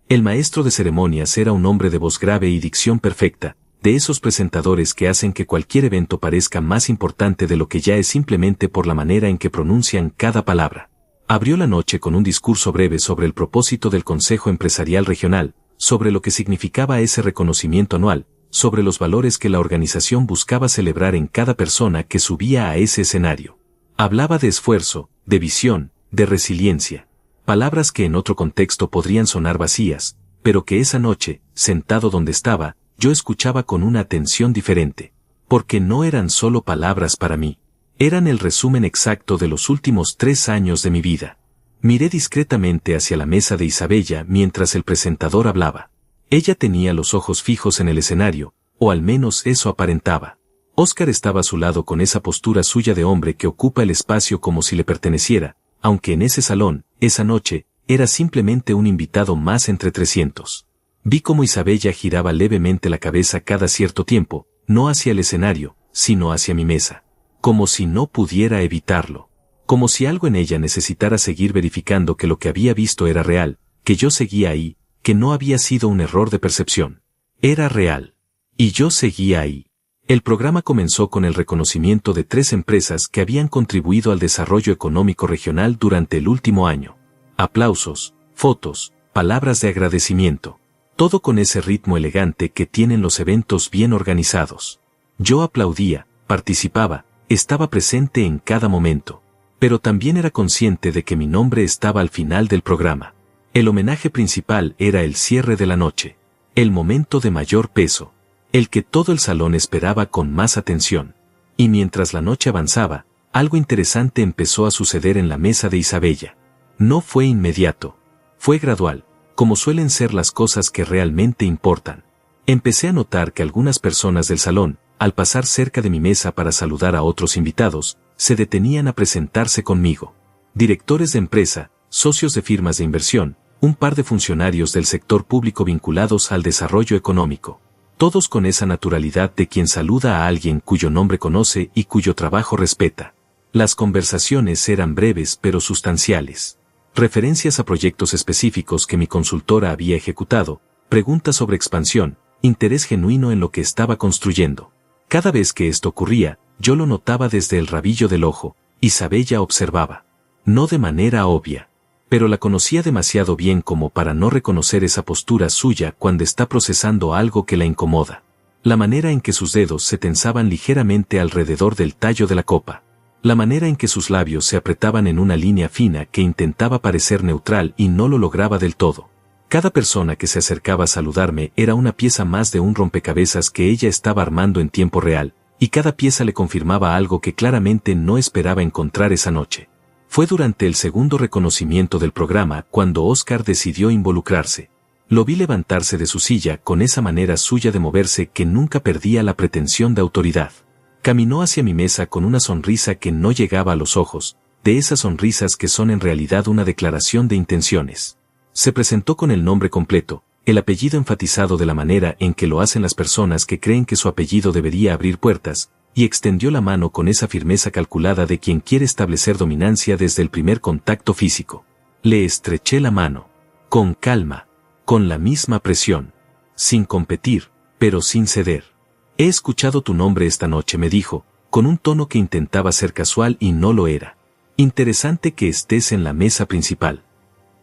El maestro de ceremonias era un hombre de voz grave y dicción perfecta, de esos presentadores que hacen que cualquier evento parezca más importante de lo que ya es simplemente por la manera en que pronuncian cada palabra. Abrió la noche con un discurso breve sobre el propósito del Consejo Empresarial Regional, sobre lo que significaba ese reconocimiento anual, sobre los valores que la organización buscaba celebrar en cada persona que subía a ese escenario. Hablaba de esfuerzo, de visión, de resiliencia. Palabras que en otro contexto podrían sonar vacías, pero que esa noche, sentado donde estaba, yo escuchaba con una atención diferente. Porque no eran solo palabras para mí. Eran el resumen exacto de los últimos 3 años de mi vida. Miré discretamente hacia la mesa de Isabella mientras el presentador hablaba. Ella tenía los ojos fijos en el escenario, o al menos eso aparentaba. Óscar estaba a su lado con esa postura suya de hombre que ocupa el espacio como si le perteneciera, aunque en ese salón, esa noche, era simplemente un invitado más entre 300. Vi cómo Isabella giraba levemente la cabeza cada cierto tiempo, no hacia el escenario, sino hacia mi mesa. Como si no pudiera evitarlo. Como si algo en ella necesitara seguir verificando que lo que había visto era real, que yo seguía ahí, que no había sido un error de percepción. Era real. Y yo seguía ahí. El programa comenzó con el reconocimiento de 3 empresas que habían contribuido al desarrollo económico regional durante el último año. Aplausos, fotos, palabras de agradecimiento. Todo con ese ritmo elegante que tienen los eventos bien organizados. Yo aplaudía, participaba, estaba presente en cada momento. Pero también era consciente de que mi nombre estaba al final del programa. El homenaje principal era el cierre de la noche. El momento de mayor peso. El que todo el salón esperaba con más atención. Y mientras la noche avanzaba, algo interesante empezó a suceder en la mesa de Isabella. No fue inmediato. Fue gradual, como suelen ser las cosas que realmente importan. Empecé a notar que algunas personas del salón, al pasar cerca de mi mesa para saludar a otros invitados, se detenían a presentarse conmigo. Directores de empresa, socios de firmas de inversión, un par de funcionarios del sector público vinculados al desarrollo económico. Todos con esa naturalidad de quien saluda a alguien cuyo nombre conoce y cuyo trabajo respeta. Las conversaciones eran breves pero sustanciales. Referencias a proyectos específicos que mi consultora había ejecutado, preguntas sobre expansión, interés genuino en lo que estaba construyendo. Cada vez que esto ocurría, yo lo notaba desde el rabillo del ojo, y Sabella observaba. No de manera obvia, pero la conocía demasiado bien como para no reconocer esa postura suya cuando está procesando algo que la incomoda. La manera en que sus dedos se tensaban ligeramente alrededor del tallo de la copa. La manera en que sus labios se apretaban en una línea fina que intentaba parecer neutral y no lo lograba del todo. Cada persona que se acercaba a saludarme era una pieza más de un rompecabezas que ella estaba armando en tiempo real, y cada pieza le confirmaba algo que claramente no esperaba encontrar esa noche. Fue durante el segundo reconocimiento del programa cuando Oscar decidió involucrarse. Lo vi levantarse de su silla con esa manera suya de moverse que nunca perdía la pretensión de autoridad. Caminó hacia mi mesa con una sonrisa que no llegaba a los ojos, de esas sonrisas que son en realidad una declaración de intenciones. Se presentó con el nombre completo, el apellido enfatizado de la manera en que lo hacen las personas que creen que su apellido debería abrir puertas, y extendió la mano con esa firmeza calculada de quien quiere establecer dominancia desde el primer contacto físico. Le estreché la mano. Con calma. Con la misma presión. Sin competir, pero sin ceder. He escuchado tu nombre esta noche, me dijo, con un tono que intentaba ser casual y no lo era. Interesante que estés en la mesa principal.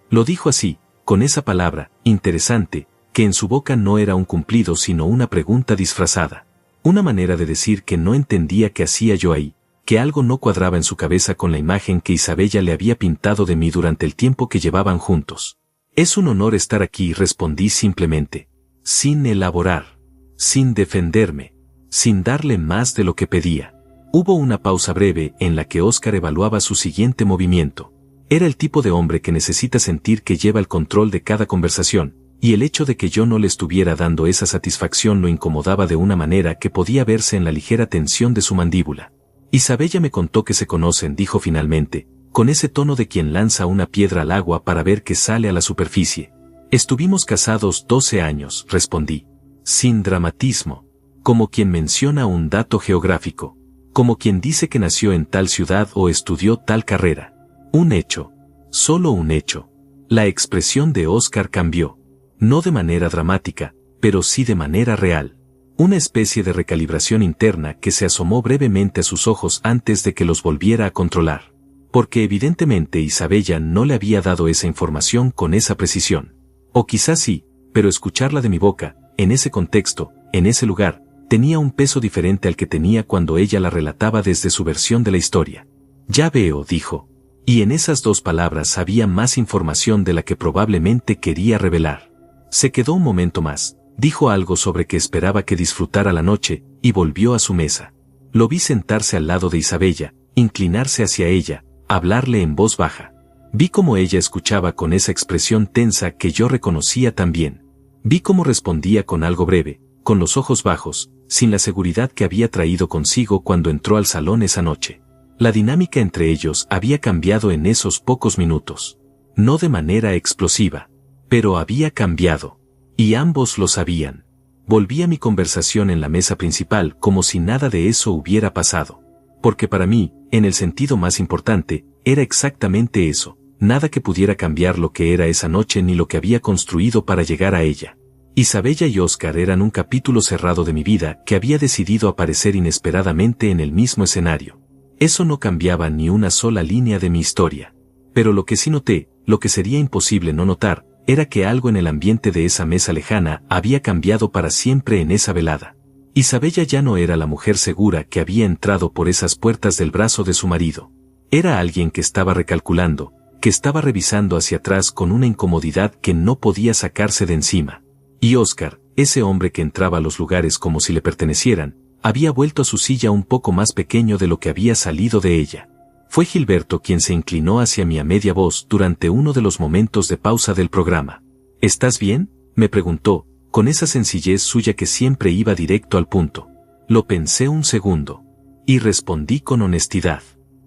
Lo dijo así, con esa palabra, interesante, que en su boca no era un cumplido sino una pregunta disfrazada. Una manera de decir que no entendía qué hacía yo ahí, que algo no cuadraba en su cabeza con la imagen que Isabella le había pintado de mí durante el tiempo que llevaban juntos. Es un honor estar aquí, respondí simplemente, sin elaborar, sin defenderme, sin darle más de lo que pedía. Hubo una pausa breve en la que Oscar evaluaba su siguiente movimiento. Era el tipo de hombre que necesita sentir que lleva el control de cada conversación, y el hecho de que yo no le estuviera dando esa satisfacción lo incomodaba de una manera que podía verse en la ligera tensión de su mandíbula. Isabella me contó que se conocen, dijo finalmente, con ese tono de quien lanza una piedra al agua para ver qué sale a la superficie. Estuvimos casados 12 años, respondí. Sin dramatismo. Como quien menciona un dato geográfico. Como quien dice que nació en tal ciudad o estudió tal carrera. Un hecho. Solo un hecho. La expresión de Oscar cambió. No de manera dramática, pero sí de manera real. Una especie de recalibración interna que se asomó brevemente a sus ojos antes de que los volviera a controlar. Porque evidentemente Isabella no le había dado esa información con esa precisión. O quizás sí, pero escucharla de mi boca, en ese contexto, en ese lugar, tenía un peso diferente al que tenía cuando ella la relataba desde su versión de la historia. Ya veo, dijo. Y en esas dos palabras había más información de la que probablemente quería revelar. Se quedó un momento más, dijo algo sobre que esperaba que disfrutara la noche, y volvió a su mesa. Lo vi sentarse al lado de Isabella, inclinarse hacia ella, hablarle en voz baja. Vi cómo ella escuchaba con esa expresión tensa que yo reconocía también. Vi cómo respondía con algo breve, con los ojos bajos, sin la seguridad que había traído consigo cuando entró al salón esa noche. La dinámica entre ellos había cambiado en esos pocos minutos. No de manera explosiva. Pero había cambiado. Y ambos lo sabían. Volví a mi conversación en la mesa principal como si nada de eso hubiera pasado. Porque para mí, en el sentido más importante, era exactamente eso. Nada que pudiera cambiar lo que era esa noche ni lo que había construido para llegar a ella. Isabella y Oscar eran un capítulo cerrado de mi vida que había decidido aparecer inesperadamente en el mismo escenario. Eso no cambiaba ni una sola línea de mi historia. Pero lo que sí noté, lo que sería imposible no notar, era que algo en el ambiente de esa mesa lejana había cambiado para siempre en esa velada. Isabella ya no era la mujer segura que había entrado por esas puertas del brazo de su marido. Era alguien que estaba recalculando, que estaba revisando hacia atrás con una incomodidad que no podía sacarse de encima. Y Oscar, ese hombre que entraba a los lugares como si le pertenecieran, había vuelto a su silla un poco más pequeño de lo que había salido de ella. Fue Gilberto quien se inclinó hacia mí a media voz durante uno de los momentos de pausa del programa. ¿Estás bien?, me preguntó, con esa sencillez suya que siempre iba directo al punto. Lo pensé un segundo. Y respondí con honestidad.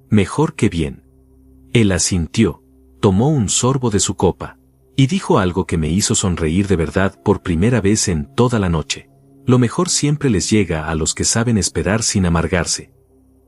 Mejor que bien. Él asintió, tomó un sorbo de su copa, y dijo algo que me hizo sonreír de verdad por primera vez en toda la noche. Lo mejor siempre les llega a los que saben esperar sin amargarse.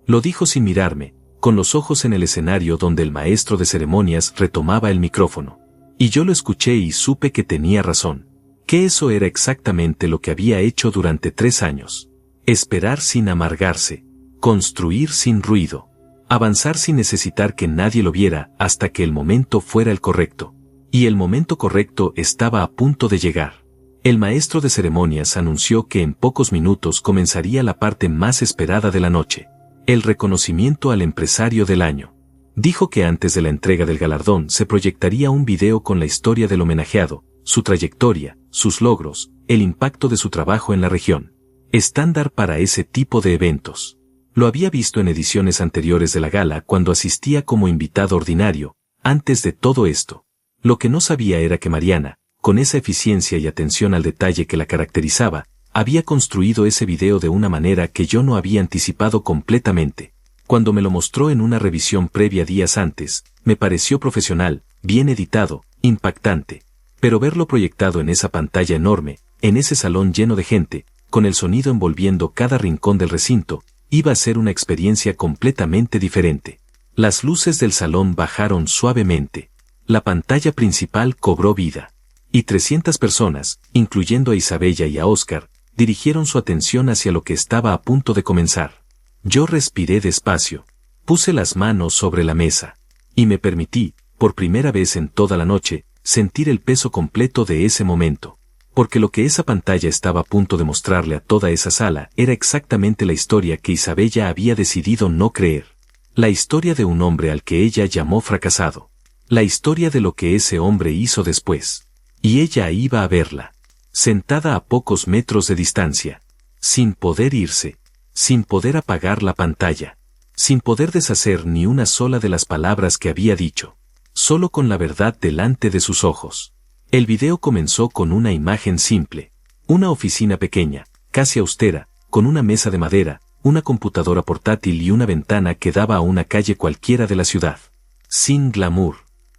Lo dijo sin mirarme, con los ojos en el escenario donde el maestro de ceremonias retomaba el micrófono. Y yo lo escuché y supe que tenía razón. Que eso era exactamente lo que había hecho durante 3 años. Esperar sin amargarse, construir sin ruido, avanzar sin necesitar que nadie lo viera hasta que el momento fuera el correcto. Y el momento correcto estaba a punto de llegar. El maestro de ceremonias anunció que en pocos minutos comenzaría la parte más esperada de la noche, el reconocimiento al empresario del año. Dijo que antes de la entrega del galardón se proyectaría un video con la historia del homenajeado, su trayectoria, sus logros, el impacto de su trabajo en la región. Estándar para ese tipo de eventos. Lo había visto en ediciones anteriores de la gala cuando asistía como invitado ordinario. Antes de todo esto, lo que no sabía era que Mariana, con esa eficiencia y atención al detalle que la caracterizaba, había construido ese video de una manera que yo no había anticipado completamente. Cuando me lo mostró en una revisión previa días antes, me pareció profesional, bien editado, impactante. Pero verlo proyectado en esa pantalla enorme, en ese salón lleno de gente, con el sonido envolviendo cada rincón del recinto, iba a ser una experiencia completamente diferente. Las luces del salón bajaron suavemente. La pantalla principal cobró vida. Y 300 personas, incluyendo a Isabella y a Oscar, dirigieron su atención hacia lo que estaba a punto de comenzar. Yo respiré despacio. Puse las manos sobre la mesa. Y me permití, por primera vez en toda la noche, sentir el peso completo de ese momento. Porque lo que esa pantalla estaba a punto de mostrarle a toda esa sala era exactamente la historia que Isabella había decidido no creer. La historia de un hombre al que ella llamó fracasado. La historia de lo que ese hombre hizo después. Y ella iba a verla. Sentada a pocos metros de distancia. Sin poder irse. Sin poder apagar la pantalla. Sin poder deshacer ni una sola de las palabras que había dicho. Solo con la verdad delante de sus ojos. El video comenzó con una imagen simple. Una oficina pequeña, casi austera, con una mesa de madera, una computadora portátil y una ventana que daba a una calle cualquiera de la ciudad. Sin glamour.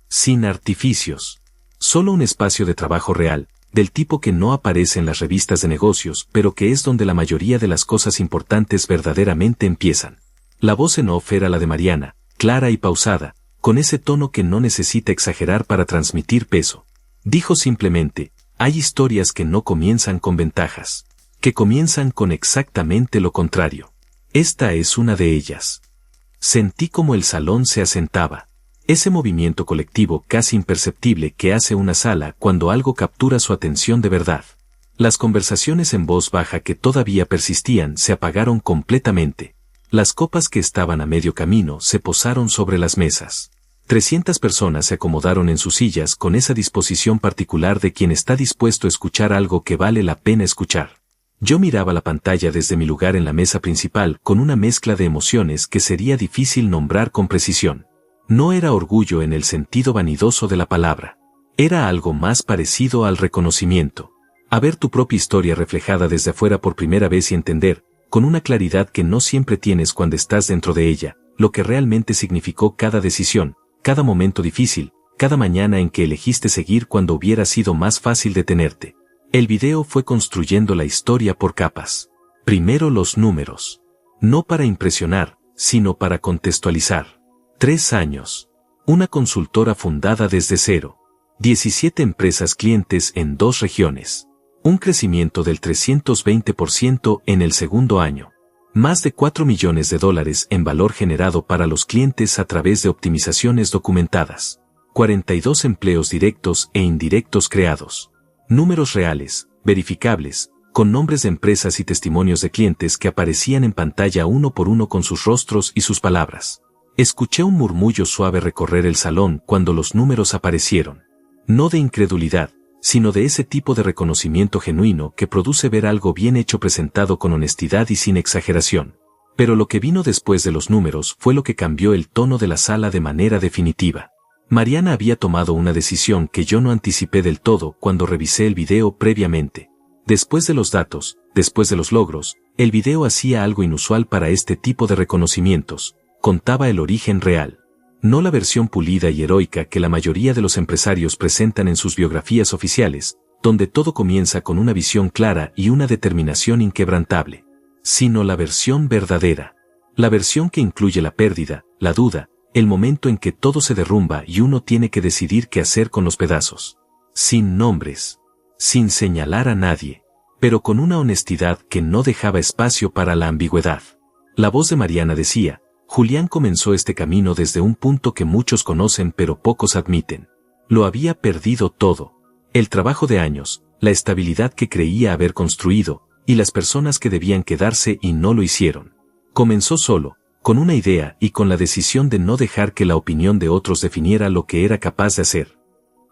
Sin artificios. Solo un espacio de trabajo real, del tipo que no aparece en las revistas de negocios, pero que es donde la mayoría de las cosas importantes verdaderamente empiezan. La voz en off era la de Mariana, clara y pausada, con ese tono que no necesita exagerar para transmitir peso. Dijo simplemente, hay historias que no comienzan con ventajas, que comienzan con exactamente lo contrario. Esta es una de ellas. Sentí como el salón se asentaba. Ese movimiento colectivo casi imperceptible que hace una sala cuando algo captura su atención de verdad. Las conversaciones en voz baja que todavía persistían se apagaron completamente. Las copas que estaban a medio camino se posaron sobre las mesas. 300 personas se acomodaron en sus sillas con esa disposición particular de quien está dispuesto a escuchar algo que vale la pena escuchar. Yo miraba la pantalla desde mi lugar en la mesa principal con una mezcla de emociones que sería difícil nombrar con precisión. No era orgullo en el sentido vanidoso de la palabra. Era algo más parecido al reconocimiento. A ver tu propia historia reflejada desde afuera por primera vez y entender, con una claridad que no siempre tienes cuando estás dentro de ella, lo que realmente significó cada decisión, cada momento difícil, cada mañana en que elegiste seguir cuando hubiera sido más fácil detenerte. El video fue construyendo la historia por capas. Primero los números. No para impresionar, sino para contextualizar. 3 años. Una consultora fundada desde cero. 17 empresas clientes en 2 regiones. Un crecimiento del 320% en el segundo año. Más de $4 millones en valor generado para los clientes a través de optimizaciones documentadas. 42 empleos directos e indirectos creados. Números reales, verificables, con nombres de empresas y testimonios de clientes que aparecían en pantalla uno por uno con sus rostros y sus palabras. Escuché un murmullo suave recorrer el salón cuando los números aparecieron. No de incredulidad, sino de ese tipo de reconocimiento genuino que produce ver algo bien hecho presentado con honestidad y sin exageración. Pero lo que vino después de los números fue lo que cambió el tono de la sala de manera definitiva. Mariana había tomado una decisión que yo no anticipé del todo cuando revisé el video previamente. Después de los datos, después de los logros, el video hacía algo inusual para este tipo de reconocimientos. Contaba el origen real. No la versión pulida y heroica que la mayoría de los empresarios presentan en sus biografías oficiales, donde todo comienza con una visión clara y una determinación inquebrantable, sino la versión verdadera. La versión que incluye la pérdida, la duda, el momento en que todo se derrumba y uno tiene que decidir qué hacer con los pedazos. Sin nombres. sin señalar a nadie, pero con una honestidad que no dejaba espacio para la ambigüedad. La voz de Mariana decía: Julián comenzó este camino desde un punto que muchos conocen pero pocos admiten. Lo había perdido todo. El trabajo de años, la estabilidad que creía haber construido, y las personas que debían quedarse y no lo hicieron. Comenzó solo, con una idea y con la decisión de no dejar que la opinión de otros definiera lo que era capaz de hacer.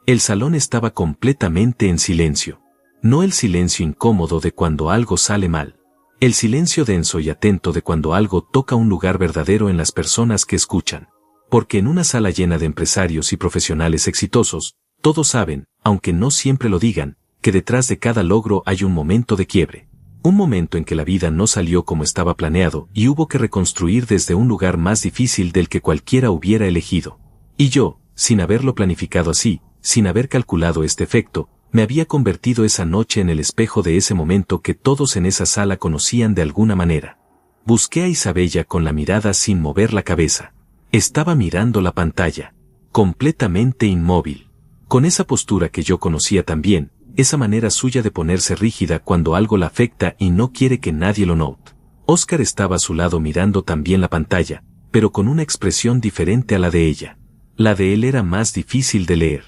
El salón estaba completamente en silencio. No el silencio incómodo de cuando algo sale mal. El silencio denso y atento de cuando algo toca un lugar verdadero en las personas que escuchan. Porque en una sala llena de empresarios y profesionales exitosos, todos saben, aunque no siempre lo digan, que detrás de cada logro hay un momento de quiebre. Un momento en que la vida no salió como estaba planeado y hubo que reconstruir desde un lugar más difícil del que cualquiera hubiera elegido. Y yo, sin haberlo planificado así, sin haber calculado este efecto, me había convertido esa noche en el espejo de ese momento que todos en esa sala conocían de alguna manera. Busqué a Isabella con la mirada sin mover la cabeza. Estaba mirando la pantalla, completamente inmóvil, con esa postura que yo conocía tan bien, esa manera suya de ponerse rígida cuando algo la afecta y no quiere que nadie lo note. Oscar estaba a su lado mirando también la pantalla, pero con una expresión diferente a la de ella. La de él era más difícil de leer.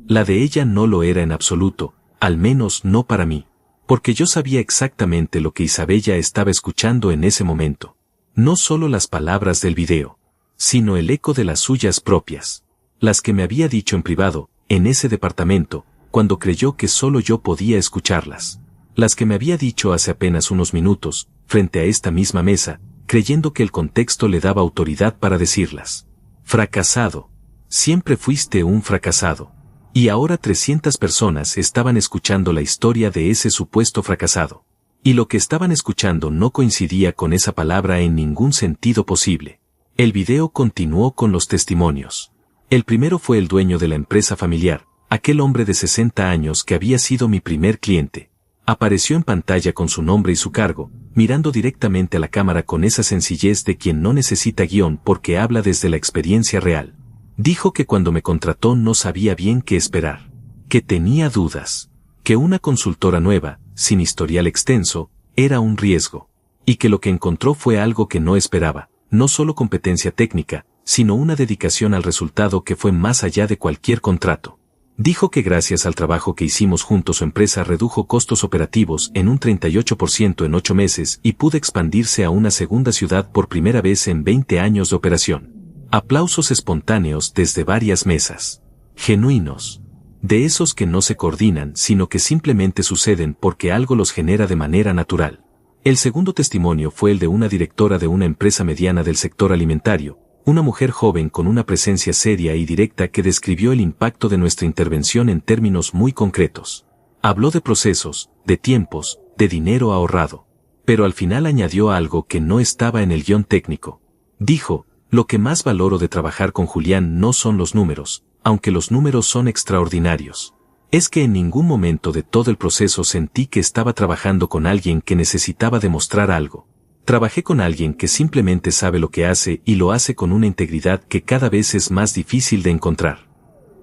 La de ella no lo era en absoluto, al menos no para mí, porque yo sabía exactamente lo que Isabella estaba escuchando en ese momento. No solo las palabras del video, sino el eco de las suyas propias. Las que me había dicho en privado, en ese departamento, cuando creyó que solo yo podía escucharlas. Las que me había dicho hace apenas unos minutos, frente a esta misma mesa, creyendo que el contexto le daba autoridad para decirlas. Fracasado. Siempre fuiste un fracasado. Y ahora 300 personas estaban escuchando la historia de ese supuesto fracasado. Y lo que estaban escuchando no coincidía con esa palabra en ningún sentido posible. El video continuó con los testimonios. El primero fue el dueño de la empresa familiar, aquel hombre de 60 años que había sido mi primer cliente. Apareció en pantalla con su nombre y su cargo, mirando directamente a la cámara con esa sencillez de quien no necesita guión porque habla desde la experiencia real. Dijo que cuando me contrató no sabía bien qué esperar, que tenía dudas, que una consultora nueva, sin historial extenso, era un riesgo, y que lo que encontró fue algo que no esperaba, no solo competencia técnica, sino una dedicación al resultado que fue más allá de cualquier contrato. Dijo que gracias al trabajo que hicimos juntos su empresa redujo costos operativos en un 38% en 8 meses y pudo expandirse a una segunda ciudad por primera vez en 20 años de operación. Aplausos espontáneos desde varias mesas. Genuinos. De esos que no se coordinan sino que simplemente suceden porque algo los genera de manera natural. El segundo testimonio fue el de una directora de una empresa mediana del sector alimentario, una mujer joven con una presencia seria y directa que describió el impacto de nuestra intervención en términos muy concretos. Habló de procesos, de tiempos, de dinero ahorrado. Pero al final añadió algo que no estaba en el guión técnico. Dijo: lo que más valoro de trabajar con Julián no son los números, aunque los números son extraordinarios. Es que en ningún momento de todo el proceso sentí que estaba trabajando con alguien que necesitaba demostrar algo. Trabajé con alguien que simplemente sabe lo que hace y lo hace con una integridad que cada vez es más difícil de encontrar.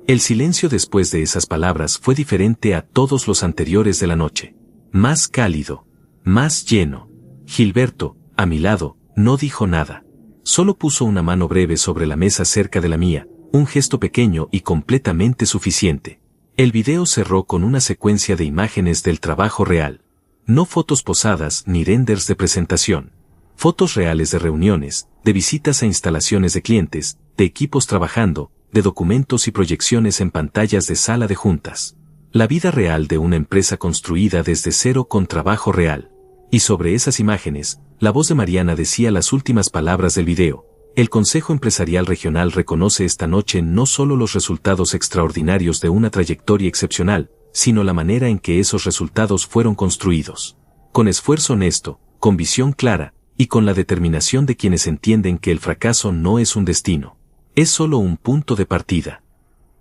El silencio después de esas palabras fue diferente a todos los anteriores de la noche. Más cálido, más lleno. Gilberto, a mi lado, no dijo nada. Solo puso una mano breve sobre la mesa cerca de la mía, un gesto pequeño y completamente suficiente. El video cerró con una secuencia de imágenes del trabajo real. No fotos posadas ni renders de presentación. Fotos reales de reuniones, de visitas a instalaciones de clientes, de equipos trabajando, de documentos y proyecciones en pantallas de sala de juntas. La vida real de una empresa construida desde cero con trabajo real. Y sobre esas imágenes, la voz de Mariana decía las últimas palabras del video. El Consejo Empresarial Regional reconoce esta noche no solo los resultados extraordinarios de una trayectoria excepcional, sino la manera en que esos resultados fueron construidos. Con esfuerzo honesto, con visión clara, y con la determinación de quienes entienden que el fracaso no es un destino. Es solo un punto de partida.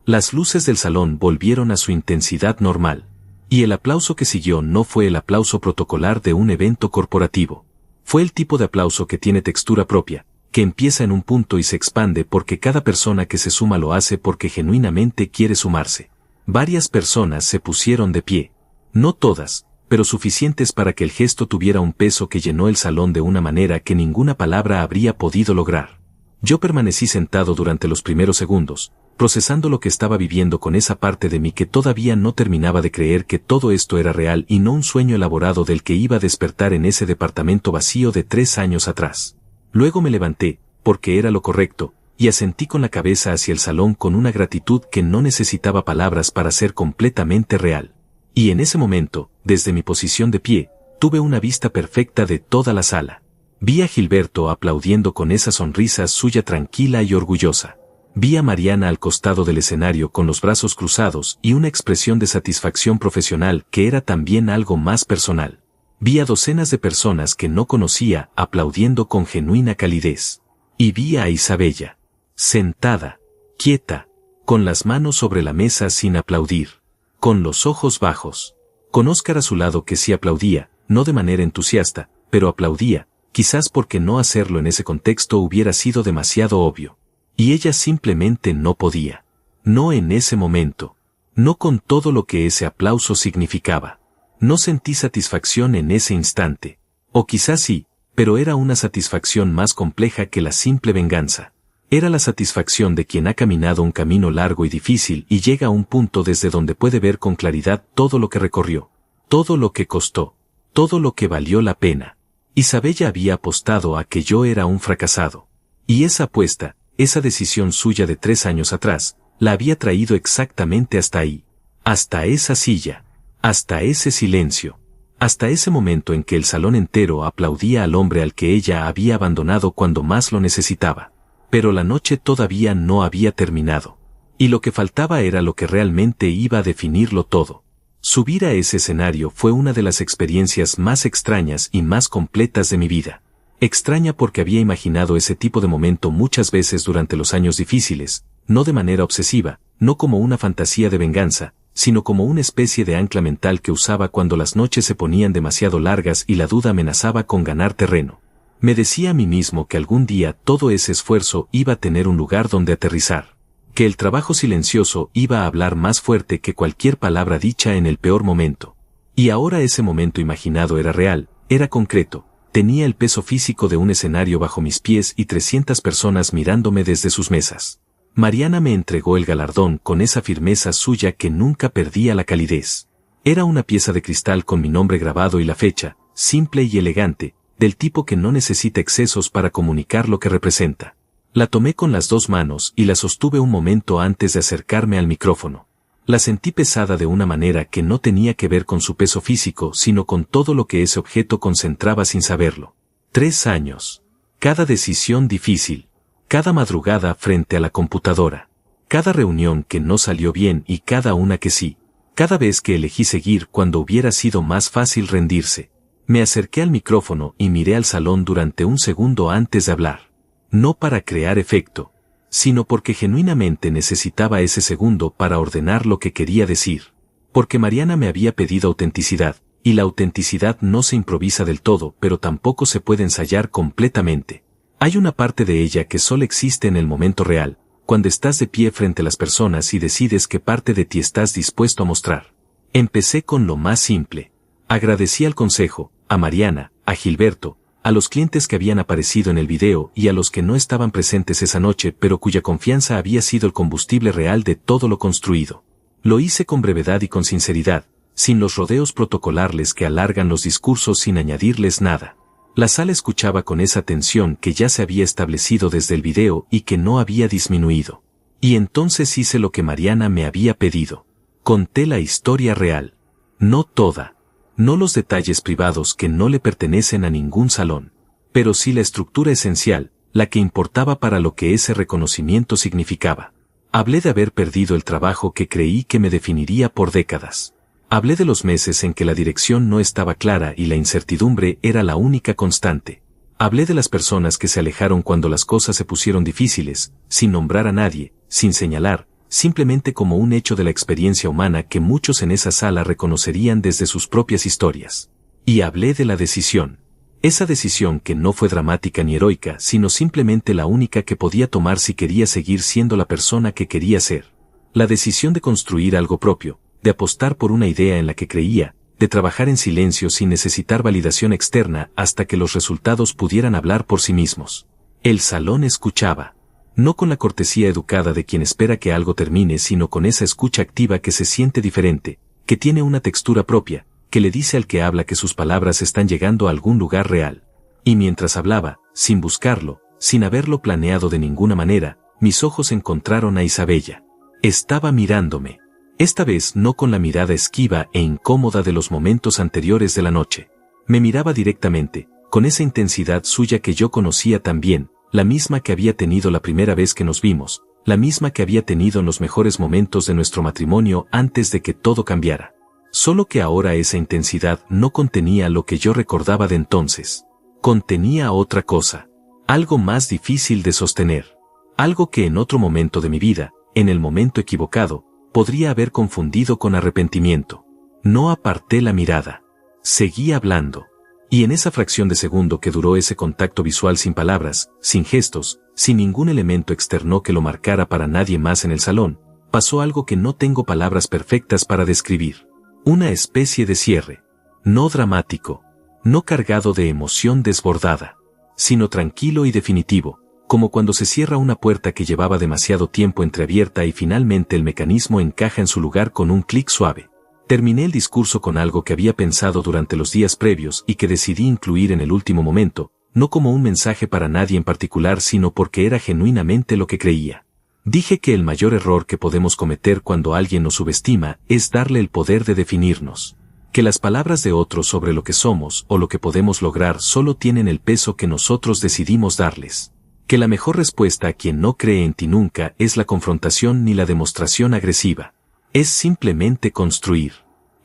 Las luces del salón volvieron a su intensidad normal. Y el aplauso que siguió no fue el aplauso protocolar de un evento corporativo. Fue el tipo de aplauso que tiene textura propia, que empieza en un punto y se expande porque cada persona que se suma lo hace porque genuinamente quiere sumarse. Varias personas se pusieron de pie. No todas, pero suficientes para que el gesto tuviera un peso que llenó el salón de una manera que ninguna palabra habría podido lograr. Yo permanecí sentado durante los primeros segundos, procesando lo que estaba viviendo con esa parte de mí que todavía no terminaba de creer que todo esto era real y no un sueño elaborado del que iba a despertar en ese departamento vacío de 3 años atrás. Luego me levanté, porque era lo correcto, y asentí con la cabeza hacia el salón con una gratitud que no necesitaba palabras para ser completamente real. Y en ese momento, desde mi posición de pie, tuve una vista perfecta de toda la sala. Vi a Gilberto aplaudiendo con esa sonrisa suya tranquila y orgullosa. Vi a Mariana al costado del escenario con los brazos cruzados y una expresión de satisfacción profesional que era también algo más personal. Vi a docenas de personas que no conocía aplaudiendo con genuina calidez. Y vi a Isabella, sentada, quieta, con las manos sobre la mesa sin aplaudir, con los ojos bajos, con Óscar a su lado que sí aplaudía, no de manera entusiasta, pero aplaudía, quizás porque no hacerlo en ese contexto hubiera sido demasiado obvio. Y ella simplemente no podía. No en ese momento. No con todo lo que ese aplauso significaba. No sentí satisfacción en ese instante. O quizás sí, pero era una satisfacción más compleja que la simple venganza. Era la satisfacción de quien ha caminado un camino largo y difícil y llega a un punto desde donde puede ver con claridad todo lo que recorrió, todo lo que costó, todo lo que valió la pena. Isabella había apostado a que yo era un fracasado. Y esa apuesta, esa decisión suya de 3 años atrás, la había traído exactamente hasta ahí. Hasta esa silla. Hasta ese silencio. Hasta ese momento en que el salón entero aplaudía al hombre al que ella había abandonado cuando más lo necesitaba. Pero la noche todavía no había terminado. Y lo que faltaba era lo que realmente iba a definirlo todo. Subir a ese escenario fue una de las experiencias más extrañas y más completas de mi vida. Extraña porque había imaginado ese tipo de momento muchas veces durante los años difíciles, no de manera obsesiva, no como una fantasía de venganza, sino como una especie de ancla mental que usaba cuando las noches se ponían demasiado largas y la duda amenazaba con ganar terreno. Me decía a mí mismo que algún día todo ese esfuerzo iba a tener un lugar donde aterrizar, que el trabajo silencioso iba a hablar más fuerte que cualquier palabra dicha en el peor momento. Y ahora ese momento imaginado era real, era concreto. Tenía el peso físico de un escenario bajo mis pies y 300 personas mirándome desde sus mesas. Mariana me entregó el galardón con esa firmeza suya que nunca perdía la calidez. Era una pieza de cristal con mi nombre grabado y la fecha, simple y elegante, del tipo que no necesita excesos para comunicar lo que representa. La tomé con las 2 manos y la sostuve un momento antes de acercarme al micrófono. La sentí pesada de una manera que no tenía que ver con su peso físico, sino con todo lo que ese objeto concentraba sin saberlo. 3 años. Cada decisión difícil. Cada madrugada frente a la computadora. Cada reunión que no salió bien y cada una que sí. Cada vez que elegí seguir cuando hubiera sido más fácil rendirse. Me acerqué al micrófono y miré al salón durante un segundo antes de hablar. No para crear efecto, sino porque genuinamente necesitaba ese segundo para ordenar lo que quería decir. Porque Mariana me había pedido autenticidad, y la autenticidad no se improvisa del todo, pero tampoco se puede ensayar completamente. Hay una parte de ella que solo existe en el momento real, cuando estás de pie frente a las personas y decides qué parte de ti estás dispuesto a mostrar. Empecé con lo más simple. Agradecí al consejo, a Mariana, a Gilberto, a los clientes que habían aparecido en el video y a los que no estaban presentes esa noche pero cuya confianza había sido el combustible real de todo lo construido. Lo hice con brevedad y con sinceridad, sin los rodeos protocolarles que alargan los discursos sin añadirles nada. La sala escuchaba con esa tensión que ya se había establecido desde el video y que no había disminuido. Y entonces hice lo que Mariana me había pedido. Conté la historia real. No toda. No los detalles privados que no le pertenecen a ningún salón, pero sí la estructura esencial, la que importaba para lo que ese reconocimiento significaba. Hablé de haber perdido el trabajo que creí que me definiría por décadas. Hablé de los meses en que la dirección no estaba clara y la incertidumbre era la única constante. Hablé de las personas que se alejaron cuando las cosas se pusieron difíciles, sin nombrar a nadie, sin señalar, simplemente como un hecho de la experiencia humana que muchos en esa sala reconocerían desde sus propias historias. Y hablé de la decisión. Esa decisión que no fue dramática ni heroica, sino simplemente la única que podía tomar si quería seguir siendo la persona que quería ser. La decisión de construir algo propio, de apostar por una idea en la que creía, de trabajar en silencio sin necesitar validación externa hasta que los resultados pudieran hablar por sí mismos. El salón escuchaba. No con la cortesía educada de quien espera que algo termine, sino con esa escucha activa que se siente diferente, que tiene una textura propia, que le dice al que habla que sus palabras están llegando a algún lugar real. Y mientras hablaba, sin buscarlo, sin haberlo planeado de ninguna manera, mis ojos encontraron a Isabella. Estaba mirándome. Esta vez no con la mirada esquiva e incómoda de los momentos anteriores de la noche. Me miraba directamente, con esa intensidad suya que yo conocía tan bien, la misma que había tenido la primera vez que nos vimos, la misma que había tenido en los mejores momentos de nuestro matrimonio antes de que todo cambiara. Solo que ahora esa intensidad no contenía lo que yo recordaba de entonces. Contenía otra cosa. Algo más difícil de sostener. Algo que en otro momento de mi vida, en el momento equivocado, podría haber confundido con arrepentimiento. No aparté la mirada. Seguí hablando. Y en esa fracción de segundo que duró ese contacto visual sin palabras, sin gestos, sin ningún elemento externo que lo marcara para nadie más en el salón, pasó algo que no tengo palabras perfectas para describir. Una especie de cierre. No dramático, no cargado de emoción desbordada, sino tranquilo y definitivo, como cuando se cierra una puerta que llevaba demasiado tiempo entreabierta y finalmente el mecanismo encaja en su lugar con un clic suave. Terminé el discurso con algo que había pensado durante los días previos y que decidí incluir en el último momento, no como un mensaje para nadie en particular sino porque era genuinamente lo que creía. Dije que el mayor error que podemos cometer cuando alguien nos subestima es darle el poder de definirnos. Que las palabras de otros sobre lo que somos o lo que podemos lograr solo tienen el peso que nosotros decidimos darles. Que la mejor respuesta a quien no cree en ti nunca es la confrontación ni la demostración agresiva. Es simplemente construir.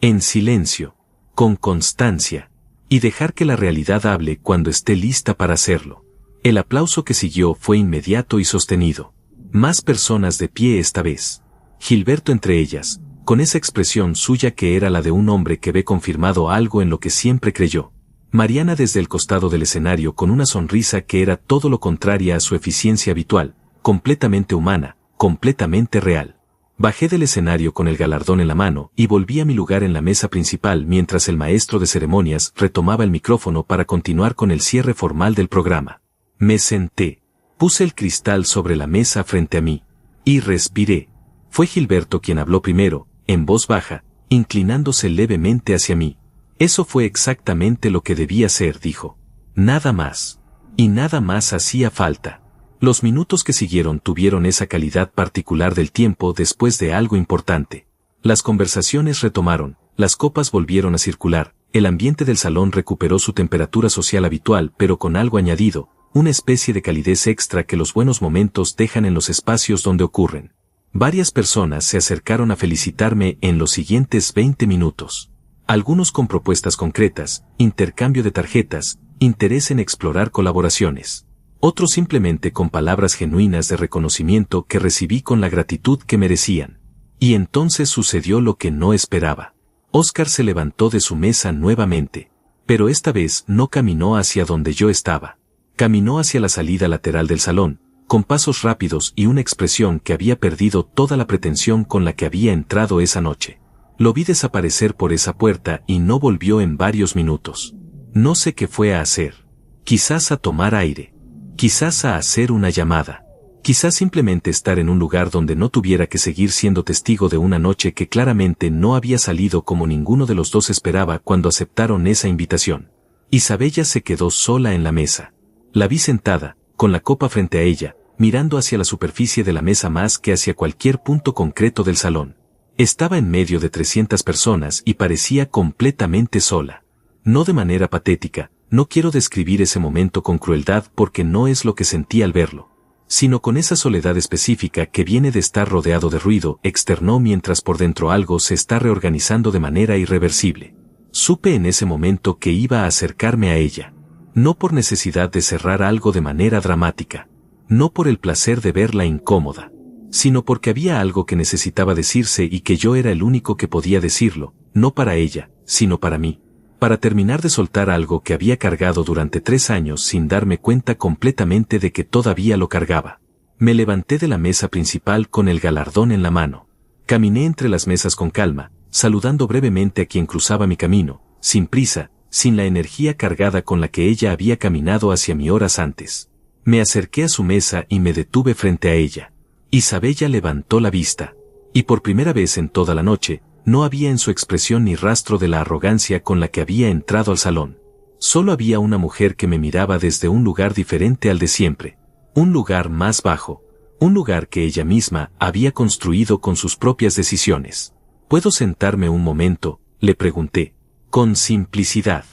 En silencio. Con constancia. Y dejar que la realidad hable cuando esté lista para hacerlo. El aplauso que siguió fue inmediato y sostenido. Más personas de pie esta vez. Gilberto entre ellas, con esa expresión suya que era la de un hombre que ve confirmado algo en lo que siempre creyó. Mariana desde el costado del escenario con una sonrisa que era todo lo contraria a su eficiencia habitual, completamente humana, completamente real. Bajé del escenario con el galardón en la mano y volví a mi lugar en la mesa principal mientras el maestro de ceremonias retomaba el micrófono para continuar con el cierre formal del programa. Me senté. Puse el cristal sobre la mesa frente a mí. Y respiré. Fue Gilberto quien habló primero, en voz baja, inclinándose levemente hacia mí. Eso fue exactamente lo que debía ser, dijo. Nada más. Y nada más hacía falta. Los minutos que siguieron tuvieron esa calidad particular del tiempo después de algo importante. Las conversaciones retomaron, las copas volvieron a circular, el ambiente del salón recuperó su temperatura social habitual pero con algo añadido, una especie de calidez extra que los buenos momentos dejan en los espacios donde ocurren. Varias personas se acercaron a felicitarme en los siguientes 20 minutos. Algunos con propuestas concretas, intercambio de tarjetas, interés en explorar colaboraciones. Otros simplemente con palabras genuinas de reconocimiento que recibí con la gratitud que merecían. Y entonces sucedió lo que no esperaba. Óscar se levantó de su mesa nuevamente, pero esta vez no caminó hacia donde yo estaba. Caminó hacia la salida lateral del salón, con pasos rápidos y una expresión que había perdido toda la pretensión con la que había entrado esa noche. Lo vi desaparecer por esa puerta y no volvió en varios minutos. No sé qué fue a hacer. Quizás a tomar aire. Quizás a hacer una llamada. Quizás simplemente estar en un lugar donde no tuviera que seguir siendo testigo de una noche que claramente no había salido como ninguno de los dos esperaba cuando aceptaron esa invitación. Isabella se quedó sola en la mesa. La vi sentada, con la copa frente a ella, mirando hacia la superficie de la mesa más que hacia cualquier punto concreto del salón. Estaba en medio de 300 personas y parecía completamente sola. No de manera patética. No quiero describir ese momento con crueldad porque no es lo que sentí al verlo, sino con esa soledad específica que viene de estar rodeado de ruido externo mientras por dentro algo se está reorganizando de manera irreversible. Supe en ese momento que iba a acercarme a ella, no por necesidad de cerrar algo de manera dramática, no por el placer de verla incómoda, sino porque había algo que necesitaba decirse y que yo era el único que podía decirlo, no para ella, sino para mí. Para terminar de soltar algo que había cargado durante 3 años sin darme cuenta completamente de que todavía lo cargaba. Me levanté de la mesa principal con el galardón en la mano. Caminé entre las mesas con calma, saludando brevemente a quien cruzaba mi camino, sin prisa, sin la energía cargada con la que ella había caminado hacia mí horas antes. Me acerqué a su mesa y me detuve frente a ella. Isabella levantó la vista. Y por primera vez en toda la noche, no había en su expresión ni rastro de la arrogancia con la que había entrado al salón. Solo había una mujer que me miraba desde un lugar diferente al de siempre. Un lugar más bajo. Un lugar que ella misma había construido con sus propias decisiones. ¿Puedo sentarme un momento?, le pregunté. Con simplicidad.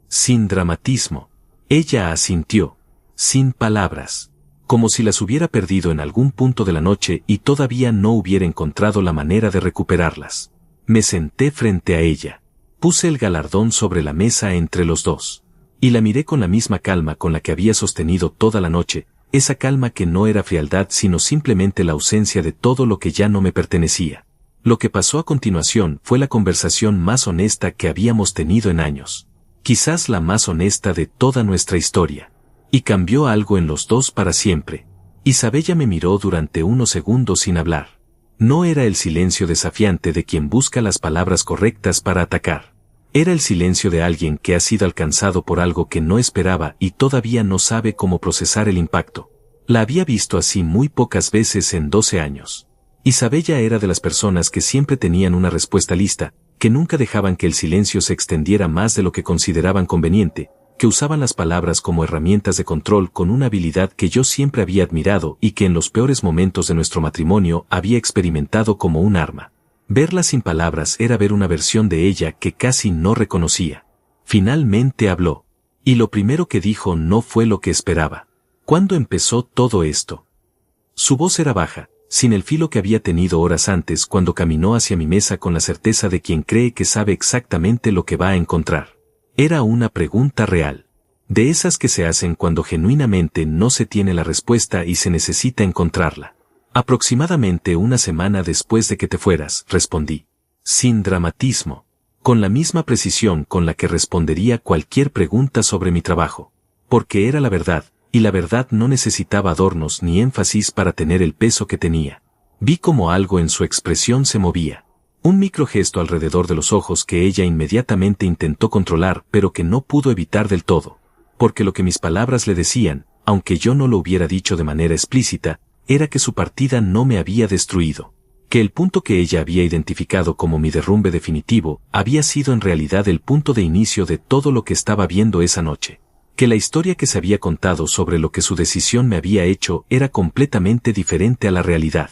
Sin dramatismo. Ella asintió. Sin palabras. Como si las hubiera perdido en algún punto de la noche y todavía no hubiera encontrado la manera de recuperarlas. Me senté frente a ella. Puse el galardón sobre la mesa entre los dos. Y la miré con la misma calma con la que había sostenido toda la noche, esa calma que no era frialdad sino simplemente la ausencia de todo lo que ya no me pertenecía. Lo que pasó a continuación fue la conversación más honesta que habíamos tenido en años. Quizás la más honesta de toda nuestra historia. Y cambió algo en los dos para siempre. Isabella me miró durante unos segundos sin hablar. No era el silencio desafiante de quien busca las palabras correctas para atacar. Era el silencio de alguien que ha sido alcanzado por algo que no esperaba y todavía no sabe cómo procesar el impacto. La había visto así muy pocas veces en 12 años. Isabella era de las personas que siempre tenían una respuesta lista, que nunca dejaban que el silencio se extendiera más de lo que consideraban conveniente, que usaban las palabras como herramientas de control con una habilidad que yo siempre había admirado y que en los peores momentos de nuestro matrimonio había experimentado como un arma. Verla sin palabras era ver una versión de ella que casi no reconocía. Finalmente habló. Y lo primero que dijo no fue lo que esperaba. ¿Cuándo empezó todo esto? Su voz era baja, sin el filo que había tenido horas antes cuando caminó hacia mi mesa con la certeza de quien cree que sabe exactamente lo que va a encontrar. Era una pregunta real. De esas que se hacen cuando genuinamente no se tiene la respuesta y se necesita encontrarla. Aproximadamente una semana después de que te fueras, respondí. Sin dramatismo. Con la misma precisión con la que respondería cualquier pregunta sobre mi trabajo. Porque era la verdad, y la verdad no necesitaba adornos ni énfasis para tener el peso que tenía. Vi como algo en su expresión se movía. Un microgesto alrededor de los ojos que ella inmediatamente intentó controlar pero que no pudo evitar del todo. Porque lo que mis palabras le decían, aunque yo no lo hubiera dicho de manera explícita, era que su partida no me había destruido. Que el punto que ella había identificado como mi derrumbe definitivo había sido en realidad el punto de inicio de todo lo que estaba viendo esa noche. Que la historia que se había contado sobre lo que su decisión me había hecho era completamente diferente a la realidad.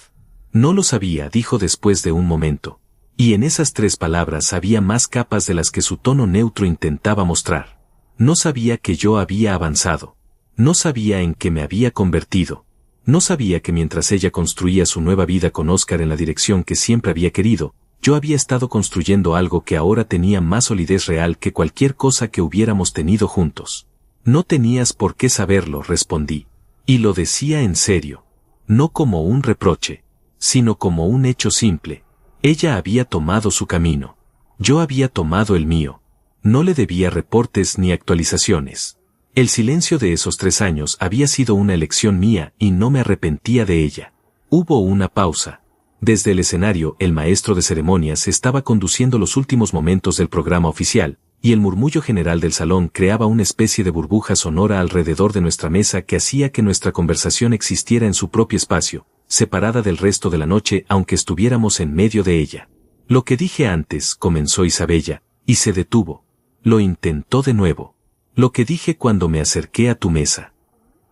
No lo sabía, dijo después de un momento. Y en esas 3 palabras había más capas de las que su tono neutro intentaba mostrar. No sabía que yo había avanzado. No sabía en qué me había convertido. No sabía que mientras ella construía su nueva vida con Oscar en la dirección que siempre había querido, yo había estado construyendo algo que ahora tenía más solidez real que cualquier cosa que hubiéramos tenido juntos. No tenías por qué saberlo, respondí. Y lo decía en serio. No como un reproche, sino como un hecho simple. Ella había tomado su camino. Yo había tomado el mío. No le debía reportes ni actualizaciones. El silencio de esos 3 años había sido una elección mía y no me arrepentía de ella. Hubo una pausa. Desde el escenario, el maestro de ceremonias estaba conduciendo los últimos momentos del programa oficial, y el murmullo general del salón creaba una especie de burbuja sonora alrededor de nuestra mesa que hacía que nuestra conversación existiera en su propio espacio, separada del resto de la noche aunque estuviéramos en medio de ella. Lo que dije antes, comenzó Isabella, y se detuvo. Lo intentó de nuevo. Lo que dije cuando me acerqué a tu mesa.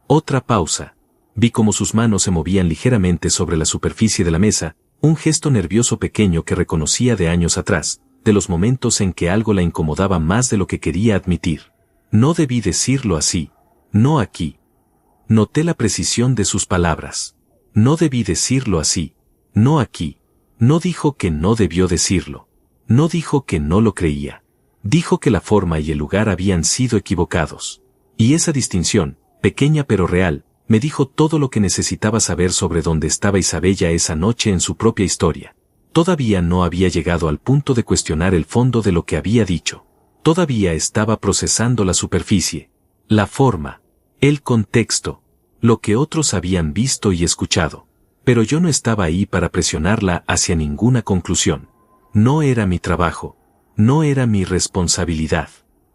Otra pausa. Vi cómo sus manos se movían ligeramente sobre la superficie de la mesa, un gesto nervioso pequeño que reconocía de años atrás, de los momentos en que algo la incomodaba más de lo que quería admitir. No debí decirlo así. No aquí. Noté la precisión de sus palabras. No debí decirlo así. No aquí. No dijo que no debió decirlo. No dijo que no lo creía. Dijo que la forma y el lugar habían sido equivocados. Y esa distinción, pequeña pero real, me dijo todo lo que necesitaba saber sobre dónde estaba Isabella esa noche en su propia historia. Todavía no había llegado al punto de cuestionar el fondo de lo que había dicho. Todavía estaba procesando la superficie, la forma, el contexto, lo que otros habían visto y escuchado. Pero yo no estaba ahí para presionarla hacia ninguna conclusión. No era mi trabajo. No era mi responsabilidad.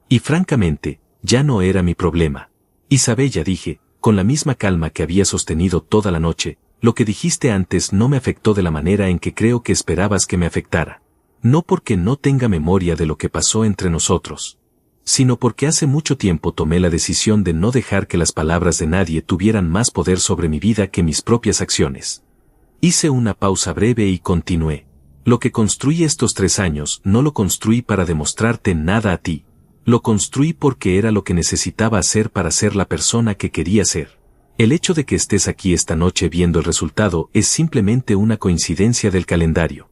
Y francamente, ya no era mi problema. Isabella, dije, con la misma calma que había sostenido toda la noche, lo que dijiste antes no me afectó de la manera en que creo que esperabas que me afectara. No porque no tenga memoria de lo que pasó entre nosotros, sino porque hace mucho tiempo tomé la decisión de no dejar que las palabras de nadie tuvieran más poder sobre mi vida que mis propias acciones. Hice una pausa breve y continué. Lo que construí estos 3 años no lo construí para demostrarte nada a ti. Lo construí porque era lo que necesitaba hacer para ser la persona que quería ser. El hecho de que estés aquí esta noche viendo el resultado es simplemente una coincidencia del calendario.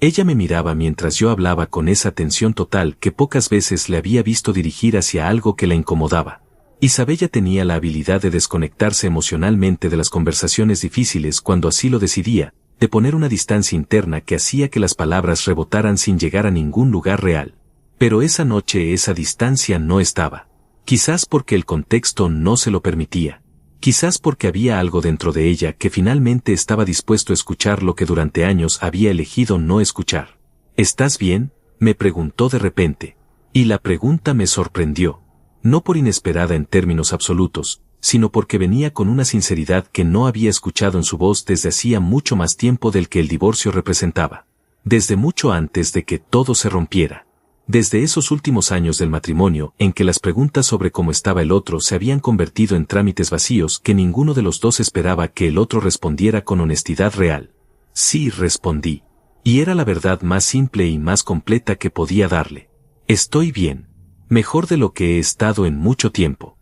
Ella me miraba mientras yo hablaba con esa atención total que pocas veces le había visto dirigir hacia algo que la incomodaba. Isabella tenía la habilidad de desconectarse emocionalmente de las conversaciones difíciles cuando así lo decidía, de poner una distancia interna que hacía que las palabras rebotaran sin llegar a ningún lugar real. Pero esa noche esa distancia no estaba. Quizás porque el contexto no se lo permitía. Quizás porque había algo dentro de ella que finalmente estaba dispuesto a escuchar lo que durante años había elegido no escuchar. ¿Estás bien?, me preguntó de repente. Y la pregunta me sorprendió. No por inesperada en términos absolutos, sino porque venía con una sinceridad que no había escuchado en su voz desde hacía mucho más tiempo del que el divorcio representaba. Desde mucho antes de que todo se rompiera. Desde esos últimos años del matrimonio en que las preguntas sobre cómo estaba el otro se habían convertido en trámites vacíos que ninguno de los dos esperaba que el otro respondiera con honestidad real. Sí, respondí. Y era la verdad más simple y más completa que podía darle. Estoy bien. Mejor de lo que he estado en mucho tiempo.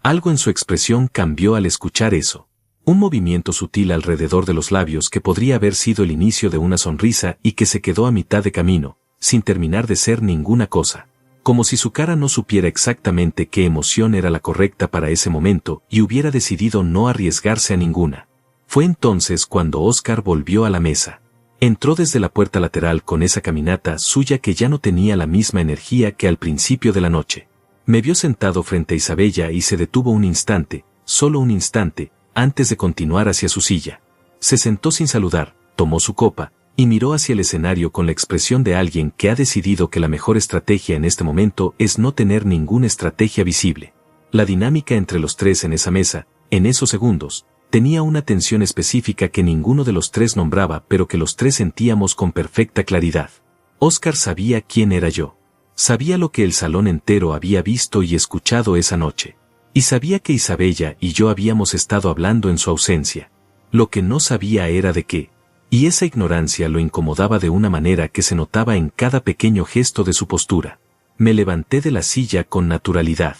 Algo en su expresión cambió al escuchar eso. Un movimiento sutil alrededor de los labios que podría haber sido el inicio de una sonrisa y que se quedó a mitad de camino, sin terminar de ser ninguna cosa. Como si su cara no supiera exactamente qué emoción era la correcta para ese momento y hubiera decidido no arriesgarse a ninguna. Fue entonces cuando Oscar volvió a la mesa. Entró desde la puerta lateral con esa caminata suya que ya no tenía la misma energía que al principio de la noche. Me vio sentado frente a Isabella y se detuvo un instante, solo un instante, antes de continuar hacia su silla. Se sentó sin saludar, tomó su copa, y miró hacia el escenario con la expresión de alguien que ha decidido que la mejor estrategia en este momento es no tener ninguna estrategia visible. La dinámica entre los tres en esa mesa, en esos segundos, tenía una tensión específica que ninguno de los tres nombraba pero que los tres sentíamos con perfecta claridad. Oscar sabía quién era yo. Sabía lo que el salón entero había visto y escuchado esa noche. Y sabía que Isabella y yo habíamos estado hablando en su ausencia. Lo que no sabía era de qué. Y esa ignorancia lo incomodaba de una manera que se notaba en cada pequeño gesto de su postura. Me levanté de la silla con naturalidad.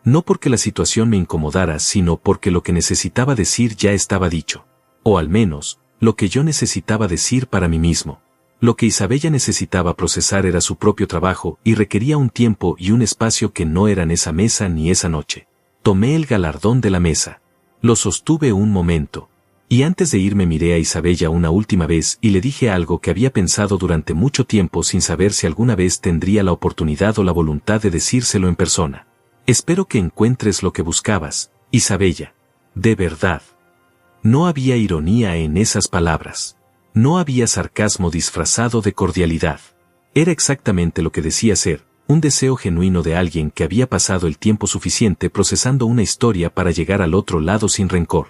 No porque la situación me incomodara, sino porque lo que necesitaba decir ya estaba dicho. O al menos, lo que yo necesitaba decir para mí mismo. Lo que Isabella necesitaba procesar era su propio trabajo y requería un tiempo y un espacio que no eran esa mesa ni esa noche. Tomé el galardón de la mesa. Lo sostuve un momento. Y antes de irme miré a Isabella una última vez y le dije algo que había pensado durante mucho tiempo sin saber si alguna vez tendría la oportunidad o la voluntad de decírselo en persona. Espero que encuentres lo que buscabas, Isabella. De verdad. No había ironía en esas palabras. No había sarcasmo disfrazado de cordialidad. Era exactamente lo que decía ser, un deseo genuino de alguien que había pasado el tiempo suficiente procesando una historia para llegar al otro lado sin rencor.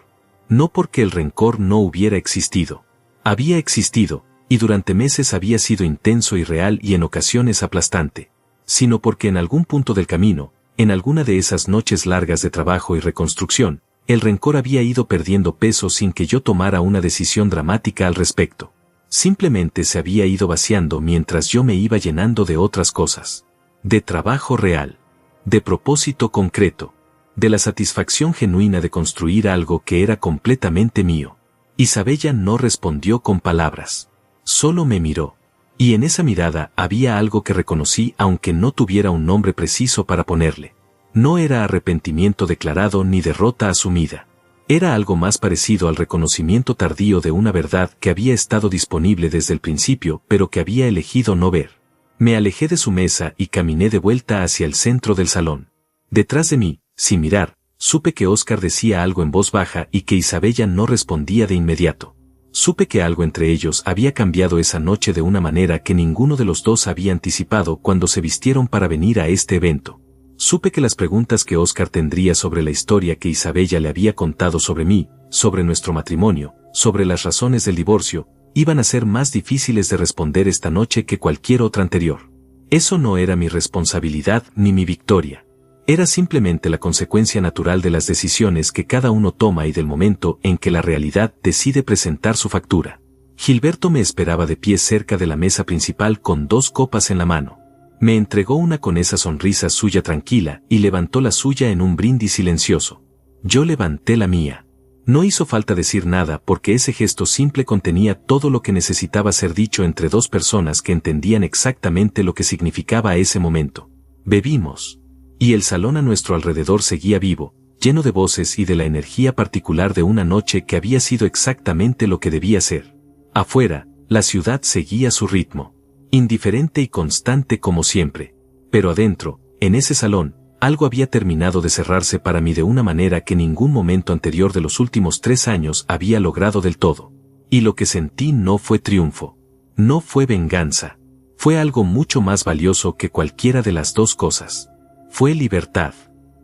No porque el rencor no hubiera existido. Había existido, y durante meses había sido intenso y real y en ocasiones aplastante. Sino porque en algún punto del camino, en alguna de esas noches largas de trabajo y reconstrucción, el rencor había ido perdiendo peso sin que yo tomara una decisión dramática al respecto. Simplemente se había ido vaciando mientras yo me iba llenando de otras cosas. De trabajo real. De propósito concreto. De la satisfacción genuina de construir algo que era completamente mío. Isabella no respondió con palabras. Solo me miró. Y en esa mirada había algo que reconocí aunque no tuviera un nombre preciso para ponerle. No era arrepentimiento declarado ni derrota asumida. Era algo más parecido al reconocimiento tardío de una verdad que había estado disponible desde el principio pero que había elegido no ver. Me alejé de su mesa y caminé de vuelta hacia el centro del salón. Detrás de mí, sin mirar, supe que Oscar decía algo en voz baja y que Isabella no respondía de inmediato. Supe que algo entre ellos había cambiado esa noche de una manera que ninguno de los dos había anticipado cuando se vistieron para venir a este evento. Supe que las preguntas que Oscar tendría sobre la historia que Isabella le había contado sobre mí, sobre nuestro matrimonio, sobre las razones del divorcio, iban a ser más difíciles de responder esta noche que cualquier otra anterior. Eso no era mi responsabilidad ni mi victoria. Era simplemente la consecuencia natural de las decisiones que cada uno toma y del momento en que la realidad decide presentar su factura. Gilberto me esperaba de pie cerca de la mesa principal con 2 copas en la mano. Me entregó una con esa sonrisa suya tranquila y levantó la suya en un brindis silencioso. Yo levanté la mía. No hizo falta decir nada porque ese gesto simple contenía todo lo que necesitaba ser dicho entre 2 personas que entendían exactamente lo que significaba ese momento. Bebimos. Y el salón a nuestro alrededor seguía vivo, lleno de voces y de la energía particular de una noche que había sido exactamente lo que debía ser. Afuera, la ciudad seguía su ritmo, indiferente y constante como siempre. Pero adentro, en ese salón, algo había terminado de cerrarse para mí de una manera que ningún momento anterior de los últimos 3 años había logrado del todo. Y lo que sentí no fue triunfo, no fue venganza, fue algo mucho más valioso que cualquiera de las 2 cosas. Fue libertad.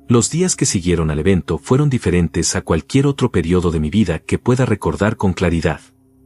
Los días que siguieron al evento fueron diferentes a cualquier otro periodo de mi vida que pueda recordar con claridad.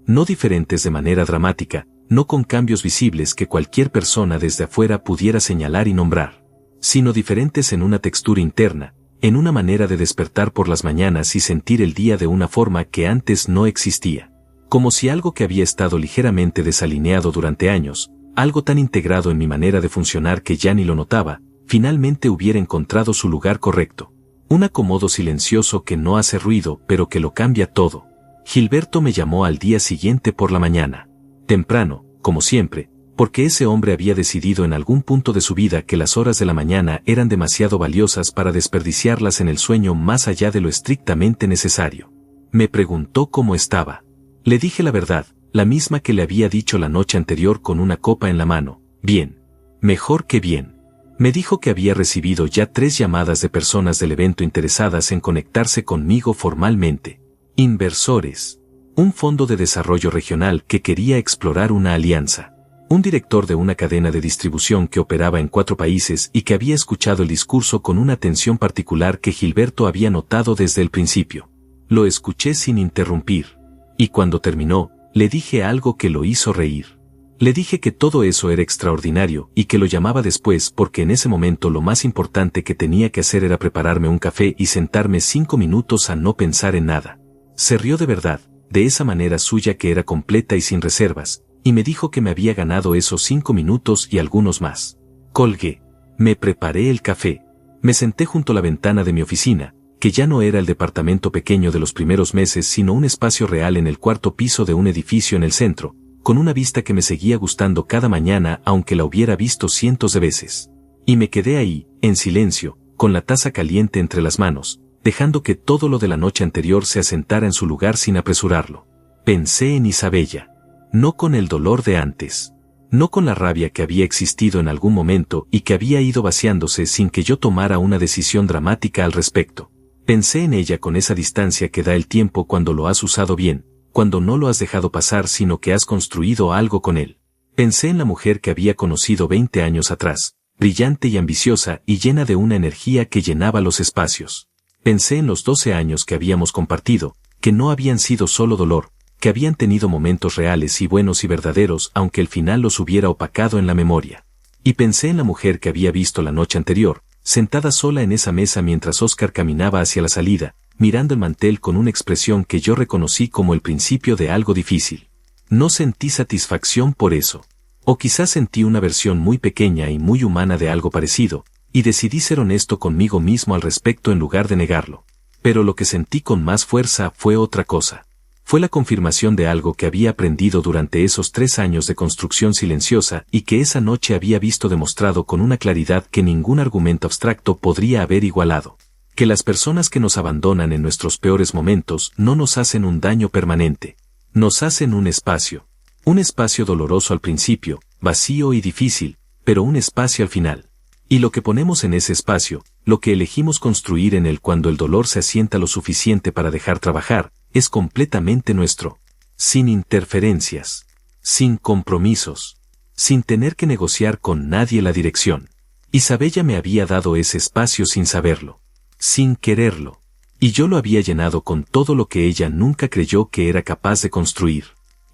No diferentes de manera dramática, no con cambios visibles que cualquier persona desde afuera pudiera señalar y nombrar, sino diferentes en una textura interna, en una manera de despertar por las mañanas y sentir el día de una forma que antes no existía. Como si algo que había estado ligeramente desalineado durante años, algo tan integrado en mi manera de funcionar que ya ni lo notaba, finalmente hubiera encontrado su lugar correcto. Un acomodo silencioso que no hace ruido pero que lo cambia todo. Gilberto me llamó al día siguiente por la mañana. Temprano, como siempre, porque ese hombre había decidido en algún punto de su vida que las horas de la mañana eran demasiado valiosas para desperdiciarlas en el sueño más allá de lo estrictamente necesario. Me preguntó cómo estaba. Le dije la verdad, la misma que le había dicho la noche anterior con una copa en la mano. Bien. Mejor que bien. Me dijo que había recibido ya 3 llamadas de personas del evento interesadas en conectarse conmigo formalmente. Inversores. Un fondo de desarrollo regional que quería explorar una alianza. Un director de una cadena de distribución que operaba en 4 países y que había escuchado el discurso con una atención particular que Gilberto había notado desde el principio. Lo escuché sin interrumpir. Y cuando terminó, le dije algo que lo hizo reír. Le dije que todo eso era extraordinario y que lo llamaba después porque en ese momento lo más importante que tenía que hacer era prepararme un café y sentarme 5 minutos a no pensar en nada. Se rió de verdad, de esa manera suya que era completa y sin reservas, y me dijo que me había ganado esos 5 minutos y algunos más. Colgué. Me preparé el café. Me senté junto a la ventana de mi oficina, que ya no era el departamento pequeño de los primeros meses sino un espacio real en el 4º piso de un edificio en el centro, con una vista que me seguía gustando cada mañana aunque la hubiera visto cientos de veces. Y me quedé ahí, en silencio, con la taza caliente entre las manos, dejando que todo lo de la noche anterior se asentara en su lugar sin apresurarlo. Pensé en Isabella. No con el dolor de antes. No con la rabia que había existido en algún momento y que había ido vaciándose sin que yo tomara una decisión dramática al respecto. Pensé en ella con esa distancia que da el tiempo cuando lo has usado bien, cuando no lo has dejado pasar sino que has construido algo con él. Pensé en la mujer que había conocido 20 años atrás, brillante y ambiciosa y llena de una energía que llenaba los espacios. Pensé en los 12 años que habíamos compartido, que no habían sido solo dolor, que habían tenido momentos reales y buenos y verdaderos aunque el final los hubiera opacado en la memoria. Y pensé en la mujer que había visto la noche anterior, sentada sola en esa mesa mientras Oscar caminaba hacia la salida, mirando el mantel con una expresión que yo reconocí como el principio de algo difícil. No sentí satisfacción por eso. O quizás sentí una versión muy pequeña y muy humana de algo parecido, y decidí ser honesto conmigo mismo al respecto en lugar de negarlo. Pero lo que sentí con más fuerza fue otra cosa. Fue la confirmación de algo que había aprendido durante esos 3 años de construcción silenciosa y que esa noche había visto demostrado con una claridad que ningún argumento abstracto podría haber igualado. Que las personas que nos abandonan en nuestros peores momentos no nos hacen un daño permanente. Nos hacen un espacio. Un espacio doloroso al principio, vacío y difícil, pero un espacio al final. Y lo que ponemos en ese espacio, lo que elegimos construir en él cuando el dolor se asienta lo suficiente para dejar trabajar, es completamente nuestro. sin interferencias, sin compromisos, sin tener que negociar con nadie la dirección. Isabella me había dado ese espacio sin saberlo, sin quererlo, y yo lo había llenado con todo lo que ella nunca creyó que era capaz de construir.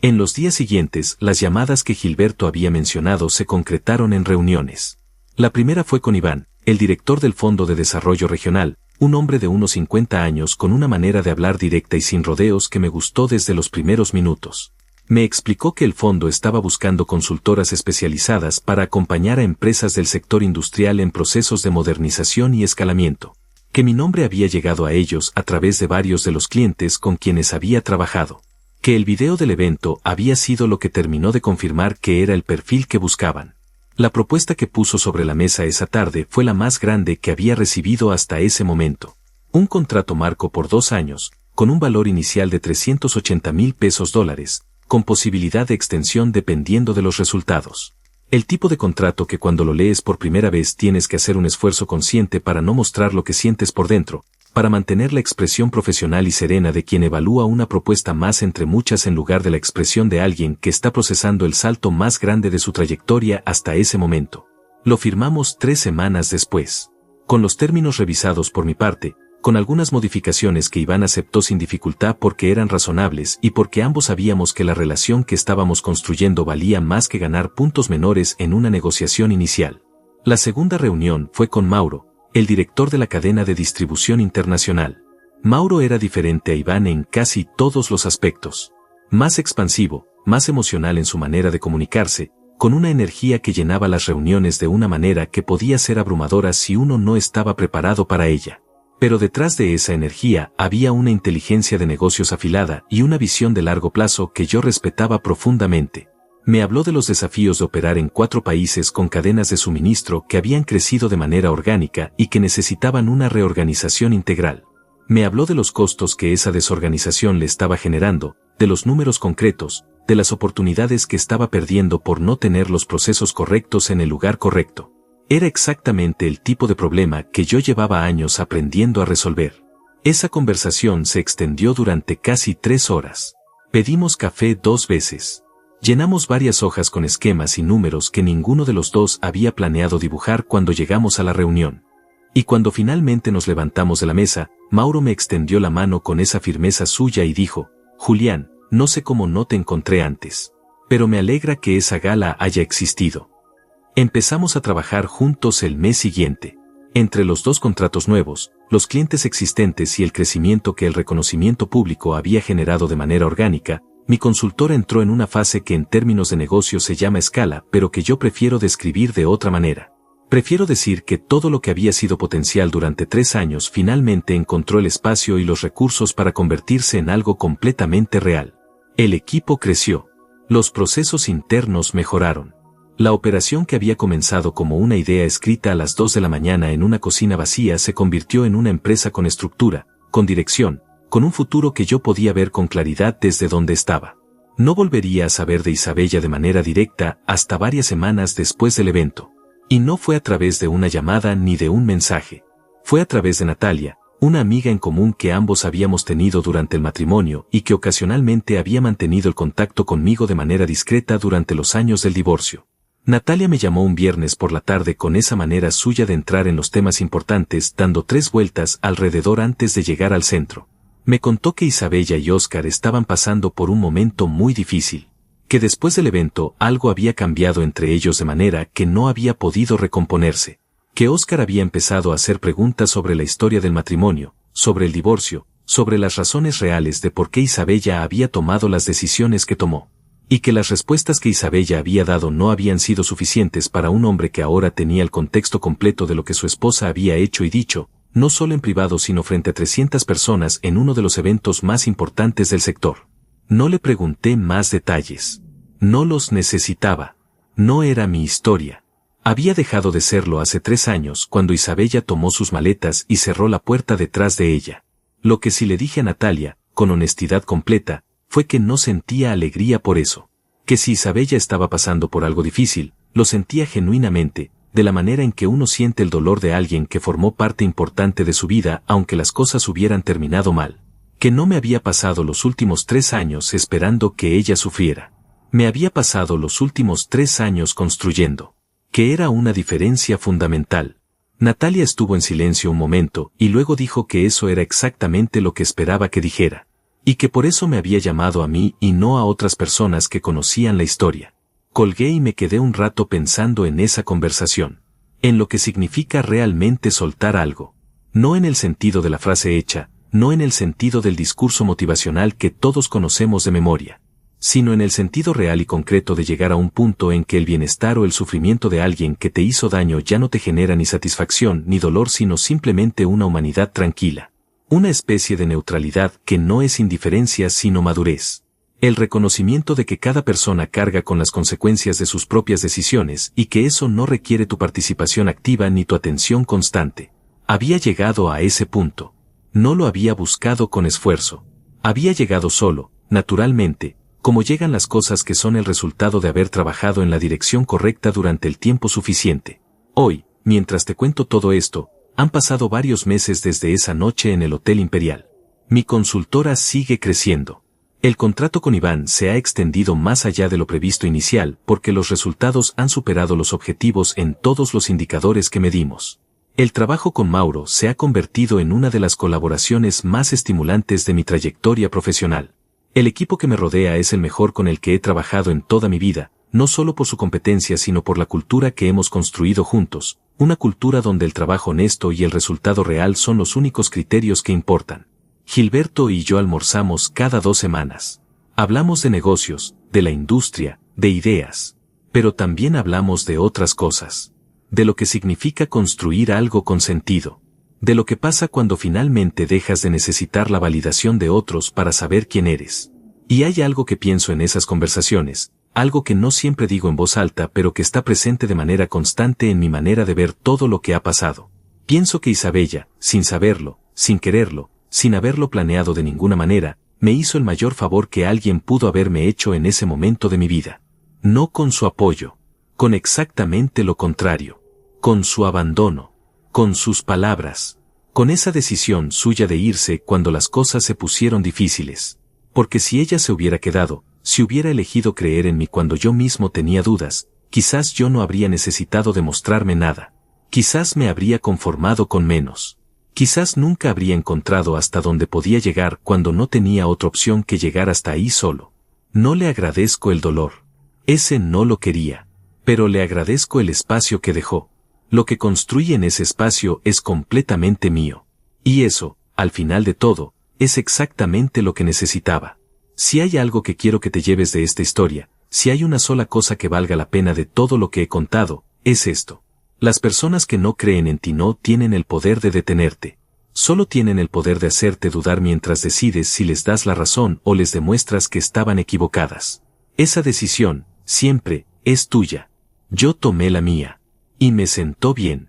En los días siguientes, las llamadas que Gilberto había mencionado se concretaron en reuniones. La primera fue con Iván, el director del Fondo de Desarrollo Regional, un hombre de unos 50 años con una manera de hablar directa y sin rodeos que me gustó desde los primeros minutos. Me explicó que el fondo estaba buscando consultoras especializadas para acompañar a empresas del sector industrial en procesos de modernización y escalamiento, que mi nombre había llegado a ellos a través de varios de los clientes con quienes había trabajado, que el video del evento había sido lo que terminó de confirmar que era el perfil que buscaban. La propuesta que puso sobre la mesa esa tarde fue la más grande que había recibido hasta ese momento. Un contrato marco por 2 años, con un valor inicial de $380,000, con posibilidad de extensión dependiendo de los resultados. El tipo de contrato que cuando lo lees por primera vez tienes que hacer un esfuerzo consciente para no mostrar lo que sientes por dentro, para mantener la expresión profesional y serena de quien evalúa una propuesta más entre muchas en lugar de la expresión de alguien que está procesando el salto más grande de su trayectoria hasta ese momento. Lo firmamos 3 semanas después. Con los términos revisados por mi parte, con algunas modificaciones que Iván aceptó sin dificultad porque eran razonables y porque ambos sabíamos que la relación que estábamos construyendo valía más que ganar puntos menores en una negociación inicial. La segunda reunión fue con Mauro, el director de la cadena de distribución internacional. Mauro era diferente a Iván en casi todos los aspectos. Más expansivo, más emocional en su manera de comunicarse, con una energía que llenaba las reuniones de una manera que podía ser abrumadora si uno no estaba preparado para ella. Pero detrás de esa energía había una inteligencia de negocios afilada y una visión de largo plazo que yo respetaba profundamente. Me habló de los desafíos de operar en 4 países con cadenas de suministro que habían crecido de manera orgánica y que necesitaban una reorganización integral. Me habló de los costos que esa desorganización le estaba generando, de los números concretos, de las oportunidades que estaba perdiendo por no tener los procesos correctos en el lugar correcto. Era exactamente el tipo de problema que yo llevaba años aprendiendo a resolver. Esa conversación se extendió durante casi 3 horas. Pedimos café 2 veces. Llenamos varias hojas con esquemas y números que ninguno de los dos había planeado dibujar cuando llegamos a la reunión. Y cuando finalmente nos levantamos de la mesa, Mauro me extendió la mano con esa firmeza suya y dijo: «Julián, no sé cómo no te encontré antes. Pero me alegra que esa gala haya existido». Empezamos a trabajar juntos el mes siguiente. Entre los 2 contratos nuevos, los clientes existentes y el crecimiento que el reconocimiento público había generado de manera orgánica, mi consultora entró en una fase que en términos de negocio se llama escala, pero que yo prefiero describir de otra manera. Prefiero decir que todo lo que había sido potencial durante 3 años finalmente encontró el espacio y los recursos para convertirse en algo completamente real. El equipo creció. Los procesos internos mejoraron. La operación que había comenzado como una idea escrita a las 2 de la mañana en una cocina vacía se convirtió en una empresa con estructura, con dirección, con un futuro que yo podía ver con claridad desde donde estaba. No volvería a saber de Isabella de manera directa hasta varias semanas después del evento. Y no fue a través de una llamada ni de un mensaje. Fue a través de Natalia, una amiga en común que ambos habíamos tenido durante el matrimonio y que ocasionalmente había mantenido el contacto conmigo de manera discreta durante los años del divorcio. Natalia me llamó un viernes por la tarde con esa manera suya de entrar en los temas importantes dando 3 vueltas alrededor antes de llegar al centro. Me contó que Isabella y Óscar estaban pasando por un momento muy difícil, que después del evento algo había cambiado entre ellos de manera que no había podido recomponerse, que Óscar había empezado a hacer preguntas sobre la historia del matrimonio, sobre el divorcio, sobre las razones reales de por qué Isabella había tomado las decisiones que tomó, y que las respuestas que Isabella había dado no habían sido suficientes para un hombre que ahora tenía el contexto completo de lo que su esposa había hecho y dicho, no solo en privado sino frente a 300 personas en uno de los eventos más importantes del sector. No le pregunté más detalles. No los necesitaba. No era mi historia. Había dejado de serlo hace 3 años cuando Isabella tomó sus maletas y cerró la puerta detrás de ella. Lo que sí le dije a Natalia, con honestidad completa, fue que no sentía alegría por eso. Que si Isabella estaba pasando por algo difícil, lo sentía genuinamente, de la manera en que uno siente el dolor de alguien que formó parte importante de su vida aunque las cosas hubieran terminado mal. Que no me había pasado los últimos 3 años esperando que ella sufriera. Me había pasado los últimos 3 años construyendo. Que era una diferencia fundamental. Natalia estuvo en silencio un momento y luego dijo que eso era exactamente lo que esperaba que dijera. Y que por eso me había llamado a mí y no a otras personas que conocían la historia. Colgué y me quedé un rato pensando en esa conversación. En lo que significa realmente soltar algo. No en el sentido de la frase hecha, no en el sentido del discurso motivacional que todos conocemos de memoria, sino en el sentido real y concreto de llegar a un punto en que el bienestar o el sufrimiento de alguien que te hizo daño ya no te genera ni satisfacción ni dolor, sino simplemente una humanidad tranquila. Una especie de neutralidad que no es indiferencia sino madurez. El reconocimiento de que cada persona carga con las consecuencias de sus propias decisiones y que eso no requiere tu participación activa ni tu atención constante. Había llegado a ese punto. No lo había buscado con esfuerzo. Había llegado solo, naturalmente, como llegan las cosas que son el resultado de haber trabajado en la dirección correcta durante el tiempo suficiente. Hoy, mientras te cuento todo esto, han pasado varios meses desde esa noche en el Hotel Imperial. Mi consultora sigue creciendo. El contrato con Iván se ha extendido más allá de lo previsto inicial porque los resultados han superado los objetivos en todos los indicadores que medimos. El trabajo con Mauro se ha convertido en una de las colaboraciones más estimulantes de mi trayectoria profesional. El equipo que me rodea es el mejor con el que he trabajado en toda mi vida, no solo por su competencia sino por la cultura que hemos construido juntos, una cultura donde el trabajo honesto y el resultado real son los únicos criterios que importan. Gilberto y yo almorzamos cada 2 semanas. Hablamos de negocios, de la industria, de ideas. Pero también hablamos de otras cosas. De lo que significa construir algo con sentido. De lo que pasa cuando finalmente dejas de necesitar la validación de otros para saber quién eres. Y hay algo que pienso en esas conversaciones, algo que no siempre digo en voz alta pero que está presente de manera constante en mi manera de ver todo lo que ha pasado. Pienso que Isabella, sin saberlo, sin quererlo, sin haberlo planeado de ninguna manera, me hizo el mayor favor que alguien pudo haberme hecho en ese momento de mi vida. No con su apoyo, con exactamente lo contrario. Con su abandono, con sus palabras, con esa decisión suya de irse cuando las cosas se pusieron difíciles. Porque si ella se hubiera quedado, si hubiera elegido creer en mí cuando yo mismo tenía dudas, quizás yo no habría necesitado demostrarme nada. Quizás me habría conformado con menos. Quizás nunca habría encontrado hasta donde podía llegar cuando no tenía otra opción que llegar hasta ahí solo. No le agradezco el dolor. Ese no lo quería. Pero le agradezco el espacio que dejó. Lo que construye en ese espacio es completamente mío. Y eso, al final de todo, es exactamente lo que necesitaba. Si hay algo que quiero que te lleves de esta historia, si hay una sola cosa que valga la pena de todo lo que he contado, es esto. Las personas que no creen en ti no tienen el poder de detenerte. Solo tienen el poder de hacerte dudar mientras decides si les das la razón o les demuestras que estaban equivocadas. Esa decisión, siempre, es tuya. Yo tomé la mía. Y me sentó bien.